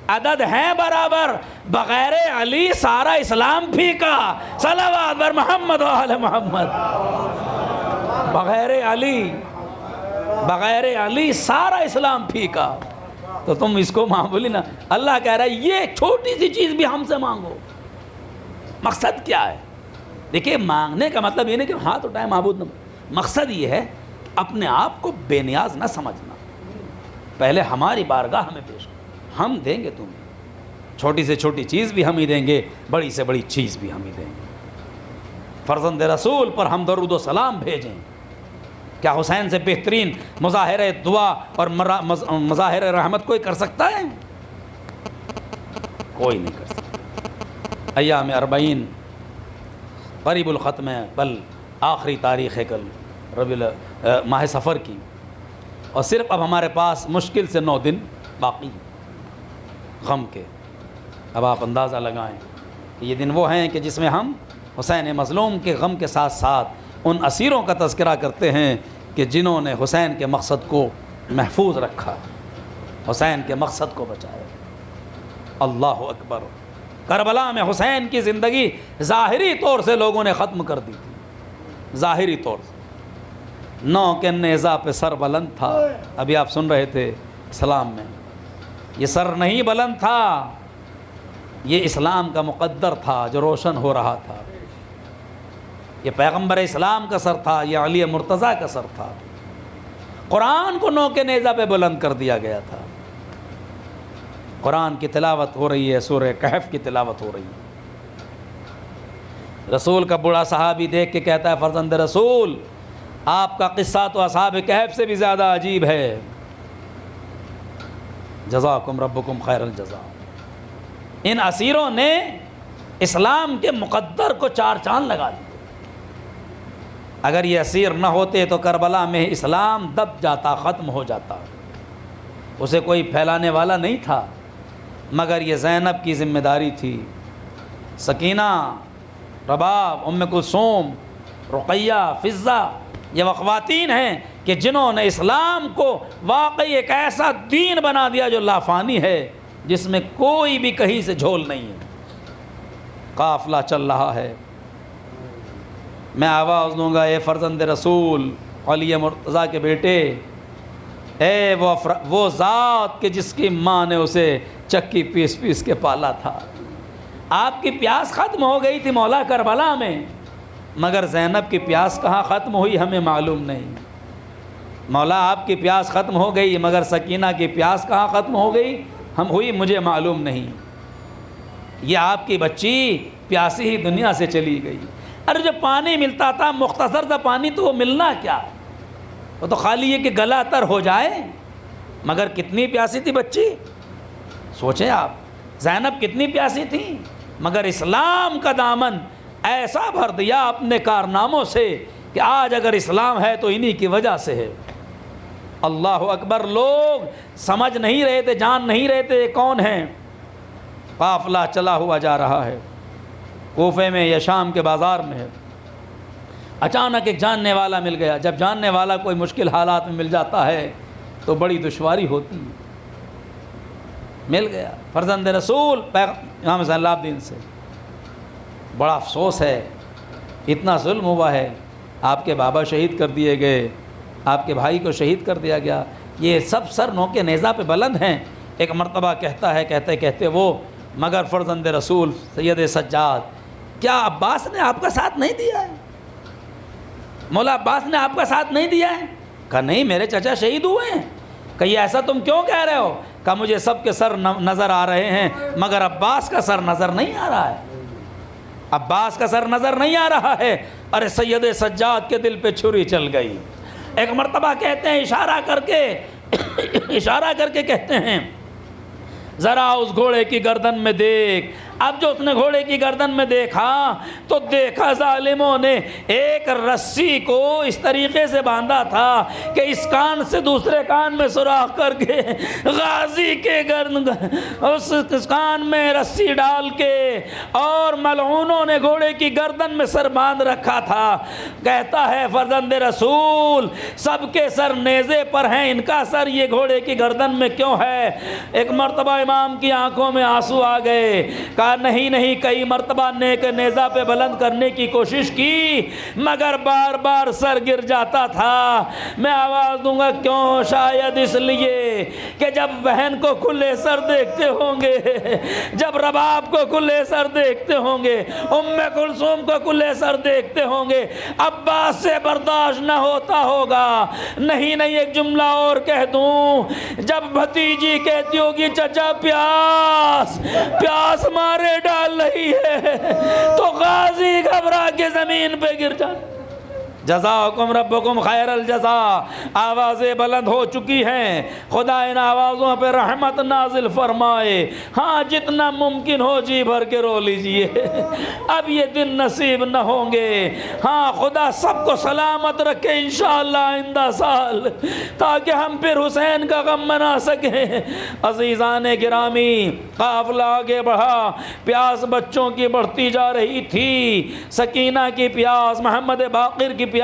Speaker 3: عدد ہیں برابر، بغیر علی سارا اسلام پھیکا، صلوات بر محمد و آل محمد، بغیر علی سارا اسلام پھیکا۔ تو تم اس کو معمولی نہ، اللہ کہہ رہا ہے یہ چھوٹی سی چیز بھی ہم سے مانگو۔ مقصد کیا ہے؟ دیکھیے مانگنے کا مطلب یہ نہیں کہ ہاں تو ٹائم معبود نہ، مقصد یہ ہے اپنے آپ کو بے نیاز نہ سمجھنا، پہلے ہماری بارگاہ ہمیں پیش کرو، ہم دیں گے تمہیں، چھوٹی سے چھوٹی چیز بھی ہم ہی دیں گے، بڑی سے بڑی چیز بھی ہم ہی دیں گے۔ فرزند رسول پر ہم درود و سلام بھیجیں، کیا حسین سے بہترین مظاہرہ دعا اور مظاہرہ رحمت کوئی کر سکتا ہے؟ کوئی نہیں کر سکتا۔ ایام 40 قریب الختم ہے، کل آخری تاریخ ہے، کل ماہ سفر کی، اور صرف اب ہمارے پاس مشکل سے 9 دن باقی غم کے۔ اب آپ اندازہ لگائیں کہ یہ دن وہ ہیں کہ جس میں ہم حسین مظلوم کے غم کے ساتھ ساتھ ان اسیروں کا تذکرہ کرتے ہیں کہ جنہوں نے حسین کے مقصد کو محفوظ رکھا، حسین کے مقصد کو بچایا۔ اللہ اکبر۔ کربلا میں حسین کی زندگی ظاہری طور سے لوگوں نے ختم کر دی تھی، ظاہری طور سے، نو کے نیزہ پہ سر بلند تھا، ابھی آپ سن رہے تھے سلام میں، یہ سر نہیں بلند تھا، یہ اسلام کا مقدر تھا جو روشن ہو رہا تھا، یہ پیغمبر اسلام کا سر تھا، یہ علی مرتضیٰ کا سر تھا، قرآن کو نو کے نیزہ پہ بلند کر دیا گیا تھا۔ قرآن کی تلاوت ہو رہی ہے، سورہ کہف کی تلاوت ہو رہی ہے، رسول کا بوڑھا صحابی دیکھ کے کہتا ہے، فرزند رسول آپ کا قصہ تو اصحاب کہف سے بھی زیادہ عجیب ہے، جزاکم ربکم خیر الجزا۔ ان اسیروں نے اسلام کے مقدر کو 4 چاند لگا دیے، اگر یہ اسیر نہ ہوتے تو کربلا میں اسلام دب جاتا، ختم ہو جاتا، اسے کوئی پھیلانے والا نہیں تھا، مگر یہ زینب کی ذمہ داری تھی، سکینہ، رباب، ام کلثوم، رقیہ، فضہ، یہ وہ خواتین ہیں کہ جنہوں نے اسلام کو واقعی ایک ایسا دین بنا دیا جو لافانی ہے، جس میں کوئی بھی کہیں سے جھول نہیں ہے۔ قافلہ چل رہا ہے، میں آواز دوں گا، اے فرزند رسول، علی مرتضیٰ کے بیٹے، اے وہ ذات کہ جس کی ماں نے اسے چکی پیس پیس کے پالا تھا، آپ کی پیاس ختم ہو گئی تھی مولا کربلا میں، مگر زینب کی پیاس کہاں ختم ہوئی ہمیں معلوم نہیں، مولا آپ کی پیاس ختم ہو گئی مگر سکینہ کی پیاس کہاں ختم ہو گئی ہوئی مجھے معلوم نہیں، یہ آپ کی بچی پیاسی ہی دنیا سے چلی گئی۔ ارے جو پانی ملتا تھا مختصر سا پانی، تو وہ ملنا کیا، وہ تو خالی یہ کہ گلا تر ہو جائے، مگر کتنی پیاسی تھی بچی، سوچیں آپ، زینب کتنی پیاسی تھی، مگر اسلام کا دامن ایسا بھر دیا اپنے کارناموں سے کہ آج اگر اسلام ہے تو انہی کی وجہ سے ہے۔ اللہ اکبر۔ لوگ سمجھ نہیں رہے تھے، جان نہیں رہے تھے یہ کون ہیں۔ قافلہ چلا ہوا جا رہا ہے، کوفے میں یا شام کے بازار میں ہے، اچانک ایک جاننے والا مل گیا۔ جب جاننے والا کوئی مشکل حالات میں مل جاتا ہے تو بڑی دشواری ہوتی ہے۔ مل گیا فرزند رسول امام زین العابدین سے، بڑا افسوس ہے، اتنا ظلم ہوا ہے، آپ کے بابا شہید کر دیے گئے، آپ کے بھائی کو شہید کر دیا گیا، یہ سب سر نو کے نیزہ پہ بلند ہیں۔ ایک مرتبہ کہتا ہے، کہتے کہتے وہ، مگر فرزند رسول سید سجاد، کیا عباس نے آپ کا ساتھ نہیں دیا ہے؟ مولا عباس نے آپ کا ساتھ نہیں دیا ہے؟ کہا نہیں، میرے چچا شہید ہوئے ہیں۔ کہ یہ ایسا تم کیوں کہہ رہے ہو؟ کہا مجھے سب کے سر نظر آ رہے ہیں مگر عباس کا سر نظر نہیں آ رہا ہے، عباس کا سر نظر نہیں آ رہا ہے۔ ارے سید سجاد کے دل پہ چھری چل گئی۔ ایک مرتبہ کہتے ہیں اشارہ کر کے کہتے ہیں ذرا اس گھوڑے کی گردن میں دیکھ۔ اب جو اس نے گھوڑے کی گردن میں دیکھا تو دیکھا ظالموں نے ایک رسی کو اس طریقے سے باندھا تھا کہ اس کان سے دوسرے کان میں سوراخ کر کے غازی کے گردن اس کان میں رسی ڈال کے اور ملعونوں نے گھوڑے کی گردن میں سر باندھ رکھا تھا۔ کہتا ہے فرزند رسول سب کے سر نیزے پر ہیں، ان کا سر یہ گھوڑے کی گردن میں کیوں ہے؟ ایک مرتبہ امام کی آنکھوں میں آنسو آ گئے۔ کہا نہیں، کئی مرتبہ نیک نیزہ پہ بلند کرنے کی کوشش کی مگر بار بار سر گر جاتا تھا۔ میں آواز دوں گا کیوں؟ شاید اس لیے کہ جب بہن کو کھلے سر دیکھتے ہوں گے، جب رباب کو کھلے سر دیکھتے ہوں گے، ام کلثوم کو کھلے سر دیکھتے ہوں گے، عباس سے برداشت نہ ہوتا ہوگا۔ نہیں ایک جملہ اور کہہ دوں، جب بھتیجی کہتی ہوگی چچا پیاس مارے ڈال رہی ہے تو غازی گھبرا کے زمین پہ گر جاتا۔ جزاکم ربکم خیر الجزا آوازیں بلند ہو چکی ہیں، خدا ان آوازوں پہ رحمت نازل فرمائے۔ ہاں جتنا ممکن ہو جی بھر کے رو لیجئے، اب یہ دن نصیب نہ ہوں گے۔ ہاں خدا سب کو سلامت رکھے انشاءاللہ آئندہ سال، تاکہ ہم پھر حسین کا غم منا سکیں۔ عزیزان گرامی قافلہ آگے بڑھا، پیاس بچوں کی بڑھتی جا رہی تھی، سکینہ کی پیاس، محمد باقر کی پیاس۔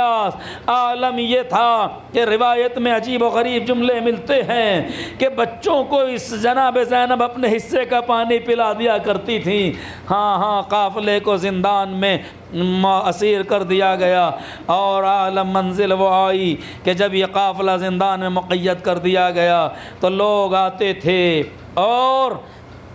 Speaker 3: عالم یہ تھا کہ روایت میں عجیب و غریب جملے ملتے ہیں کہ بچوں کو اس جناب زینب اپنے حصے کا پانی پلا دیا کرتی تھی۔ ہاں قافلے کو زندان میں اسیر کر دیا گیا اور عالم منزل وہ آئی کہ جب یہ قافلہ زندان میں مقید کر دیا گیا تو لوگ آتے تھے اور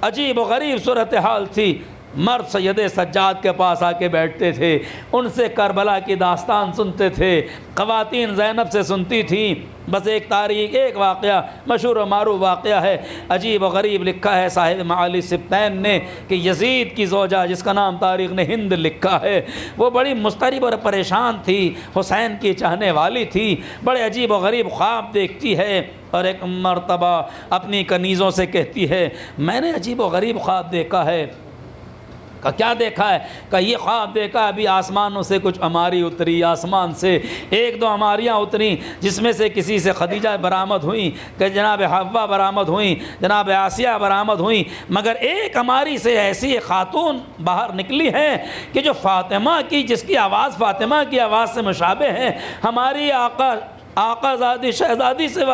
Speaker 3: عجیب و غریب صورتحال تھی۔ مرد سید سجاد کے پاس آ کے بیٹھتے تھے، ان سے کربلا کی داستان سنتے تھے، خواتین زینب سے سنتی تھیں۔ بس ایک واقعہ مشہور و معروف واقعہ ہے، عجیب و غریب لکھا ہے صاحب معالی سبتین نے کہ یزید کی زوجہ جس کا نام تاریخ نے ہند لکھا ہے، وہ بڑی مضطرب اور پریشان تھی، حسین کی چاہنے والی تھی، بڑے عجیب و غریب خواب دیکھتی ہے اور ایک مرتبہ اپنی کنیزوں سے کہتی ہے میں نے عجیب و غریب خواب دیکھا ہے۔ کہ کیا دیکھا ہے؟ کہ یہ خواب دیکھا ابھی آسمانوں سے کچھ عماری اتری، آسمان سے ایک دو عماریاں اتریں جس میں سے کسی سے خدیجہ برآمد ہوئیں، کہ جناب حوا برآمد ہوئیں، جناب آسیہ برآمد ہوئیں، مگر ایک عماری سے ایسی ایک خاتون باہر نکلی ہے کہ جو فاطمہ کی، جس کی آواز فاطمہ کی آواز سے مشابہ ہے، ہماری آقا زادی شہزادی سے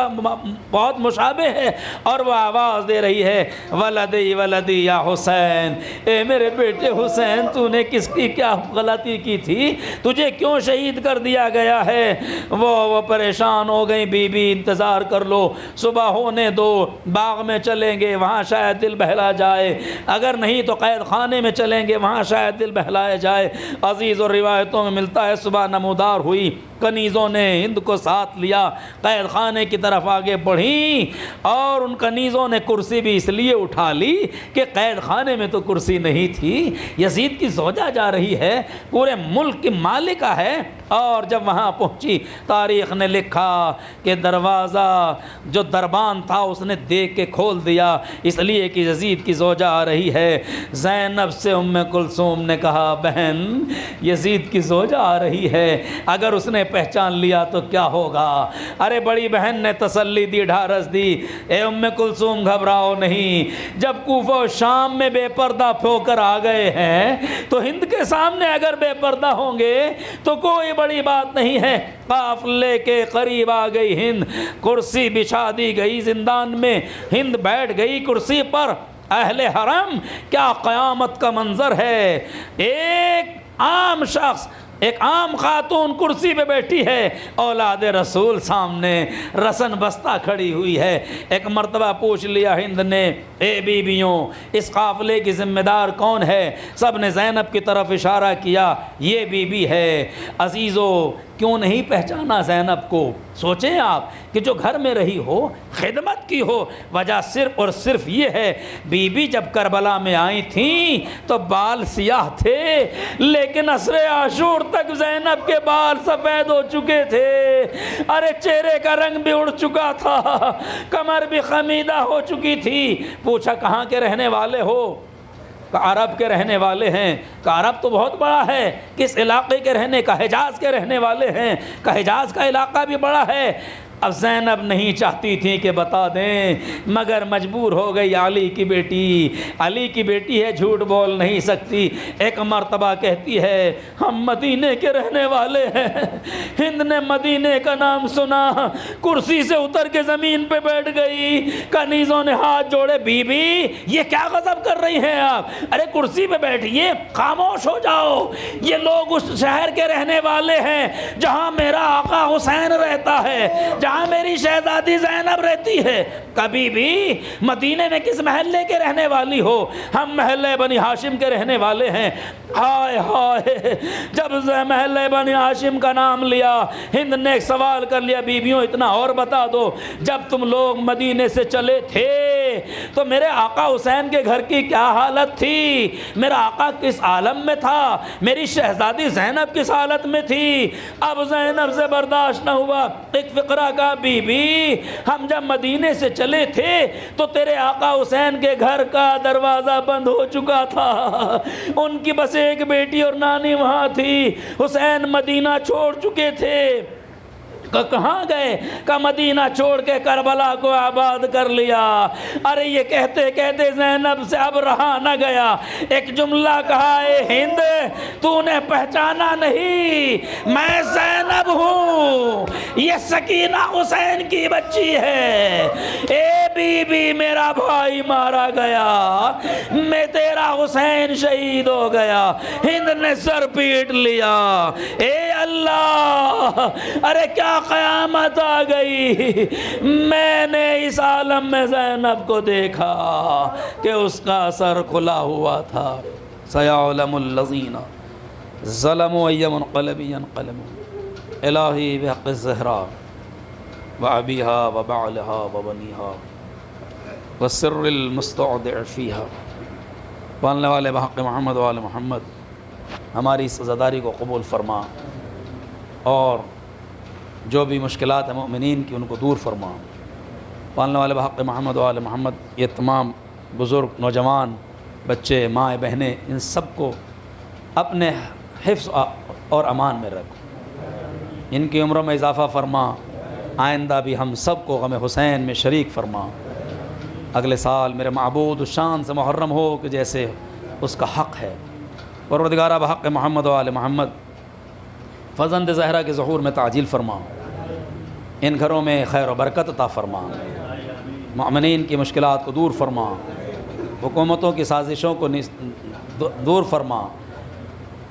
Speaker 3: بہت مشابہ ہے، اور وہ آواز دے رہی ہے ولدی ولدی یا حسین، اے میرے بیٹے حسین تو نے کس کی کیا غلطی کی تھی، تجھے کیوں شہید کر دیا گیا ہے؟ وہ پریشان ہو گئی، بی بی انتظار کر لو، صبح ہونے دو، باغ میں چلیں گے وہاں شاید دل بہلا جائے، اگر نہیں تو قید خانے میں چلیں گے وہاں شاید دل بہلایا جائے۔ عزیز اور روایتوں میں ملتا ہے صبح نمودار ہوئی، کنیزوں نے ہند کو ساتھ لیا، قید خانے کی طرف آگے بڑھیں، اور ان کنیزوں نے کرسی بھی اس لیے اٹھا لی کہ قید خانے میں تو کرسی نہیں تھی، یزید کی زوجہ جا رہی ہے، پورے ملک کی مالکہ ہے۔ اور جب وہاں پہنچی تاریخ نے لکھا کہ دروازہ جو دربان تھا اس نے دیکھ کے کھول دیا، اس لیے کہ یزید کی زوجہ آ رہی ہے۔ زینب سے ام کلثوم نے کہا بہن یزید کی زوجہ آ رہی ہے، اگر اس نے پہچان لیا تو کیا ہوگا؟ ارے بڑی بہن نے تسلی دی، ڈھارس دی، اے ام کلثوم گھبراؤ نہیں، جب کوفہ و شام میں بے پردہ ہو کر آ گئے ہیں تو ہند کے سامنے اگر بے پردہ ہوں گے تو کوئی بڑی بات نہیں ہے۔ قافلے کے قریب آ گئی ہند، کرسی بچھا دی گئی زندان میں، ہند بیٹھ گئی کرسی پر۔ اہل حرم کیا قیامت کا منظر ہے، ایک عام شخص، ایک عام خاتون کرسی پہ بیٹھی ہے، اولاد رسول سامنے رسن بستہ کھڑی ہوئی ہے۔ ایک مرتبہ پوچھ لیا ہند نے، اے بیویوں اس قافلے کی ذمہ دار کون ہے؟ سب نے زینب کی طرف اشارہ کیا، یہ بی بی ہے۔ عزیزو کیوں نہیں پہچانا زینب کو؟ سوچیں آپ کہ جو گھر میں رہی ہو، خدمت کی ہو، وجہ صرف اور صرف یہ ہے بی بی جب کربلا میں آئی تھیں تو بال سیاہ تھے، لیکن عصر عاشور تک زینب کے بال سفید ہو چکے تھے، ارے چہرے کا رنگ بھی اڑ چکا تھا، کمر بھی خمیدہ ہو چکی تھی۔ پوچھا کہاں کے رہنے والے ہو؟ کہ عرب کے رہنے والے ہیں۔ کہ عرب تو بہت بڑا ہے، کس علاقے کے رہنے کا؟ حجاز کے رہنے والے ہیں۔ کہ حجاز کا علاقہ بھی بڑا ہے۔ اب زینب نہیں چاہتی تھی کہ بتا دیں، مگر مجبور ہو گئی، علی کی بیٹی، علی کی بیٹی ہے، جھوٹ بول نہیں سکتی۔ ایک مرتبہ کہتی ہے ہم مدینے کے رہنے والے ہیں۔ ہند نے مدینے کا نام سنا، کرسی سے اتر کے زمین پہ بیٹھ گئی، کنیزوں نے ہاتھ جوڑے، بی بی یہ کیا غضب کر رہی ہیں آپ؟ ارے کرسی پہ بیٹھیے، خاموش ہو جاؤ، یہ لوگ اس شہر کے رہنے والے ہیں جہاں میرا آقا حسین رہتا ہے، جہاں میری شہزادی زینب رہتی ہے۔ کبھی بھی مدینے میں کس محلے کے رہنے والی ہو؟ ہم محلے بنی ہاشم کے رہنے والے ہیں۔ ہائے ہائے، جب محلے بنی ہاشم کا نام لیا، ہند نے ایک سوال کر لیا، بیویوں اتنا اور بتا دو، جب تم لوگ مدینے سے چلے تھے تو میرے آقا حسین کے گھر کی کیا حالت تھی؟ میرا آقا کس عالم میں تھا؟ میری شہزادی زینب کس حالت میں تھی؟ اب زینب سے برداشت نہ ہوا، ایک فقرہ کا، بی بی ہم جب مدینے سے چلے تھے تو تیرے آقا حسین کے گھر کا دروازہ بند ہو چکا تھا، ان کی بس ایک بیٹی اور نانی وہاں تھی، حسین مدینہ چھوڑ چکے تھے۔ کہاں گئے؟ کہ مدینہ چھوڑ کے کربلا کو آباد کر لیا۔ ارے یہ کہتے کہتے زینب سے اب رہا نہ گیا، ایک جملہ کہا، اے ہند تو نے پہچانا نہیں، میں زینب ہوں، یہ سکینہ حسین کی بچی ہے۔ اے بی بی میرا بھائی مارا گیا، میں تیرا حسین شہید ہو گیا۔ ہند نے سر پیٹ لیا، اے اللہ، ارے کیا قیامت آ گئی، میں نے اس عالم میں زینب کو دیکھا کہ اس کا سر کھلا ہوا تھا۔ سیعلم الذین ظلموا ای منقلب ینقلبون الہی بحق الزہرا وابیہا وبعلہا وبنیہا والسر المستودع فیہا۔ پالنے والے بحق محمد وآل محمد ہماری اس عزاداری کو قبول فرما، اور جو بھی مشکلات ہیں مؤمنین کی ان کو دور فرما۔ پالنے والے بحق محمد وآل محمد یہ تمام بزرگ، نوجوان، بچے، مائیں، بہنیں، ان سب کو اپنے حفظ اور امان میں رکھ، ان کی عمروں میں اضافہ فرما، آئندہ بھی ہم سب کو غم حسین میں شریک فرما۔ اگلے سال میرے معبود اس شان سے محرم ہو کہ جیسے اس کا حق ہے۔ پروردگارہ بحق محمد وآل محمد فرزند زہرا کے ظہور میں تعجیل فرما، ان گھروں میں خیر و برکت عطا فرما، مؤمنین کی مشکلات کو دور فرما، حکومتوں کی سازشوں کو دور فرما،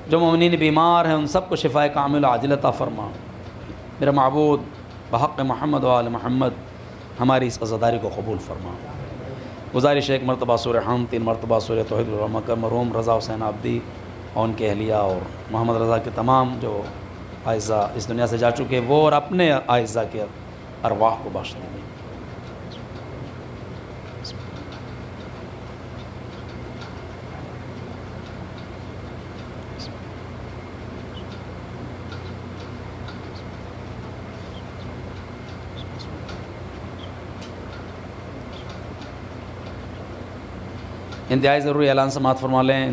Speaker 3: جو مؤمنین بیمار ہیں ان سب کو شفائے کامل عاجل عطا فرما۔ میرے معبود بحق محمد وآل محمد ہماری اس عزاداری کو قبول فرما۔ گزارش ایک مرتبہ سورہ حمد، 3 مرتبہ سورہ توحید الرحمہ کا مرحوم رضا حسین عابدی اور ان کے اہلیہ اور محمد رضا کے تمام جو اعزاء اس دنیا سے جا چکے، وہ اور اپنے اعزاء کے ارواح کو بخش دیں۔ انتہائی ضروری اعلان سماعت فرما لیں۔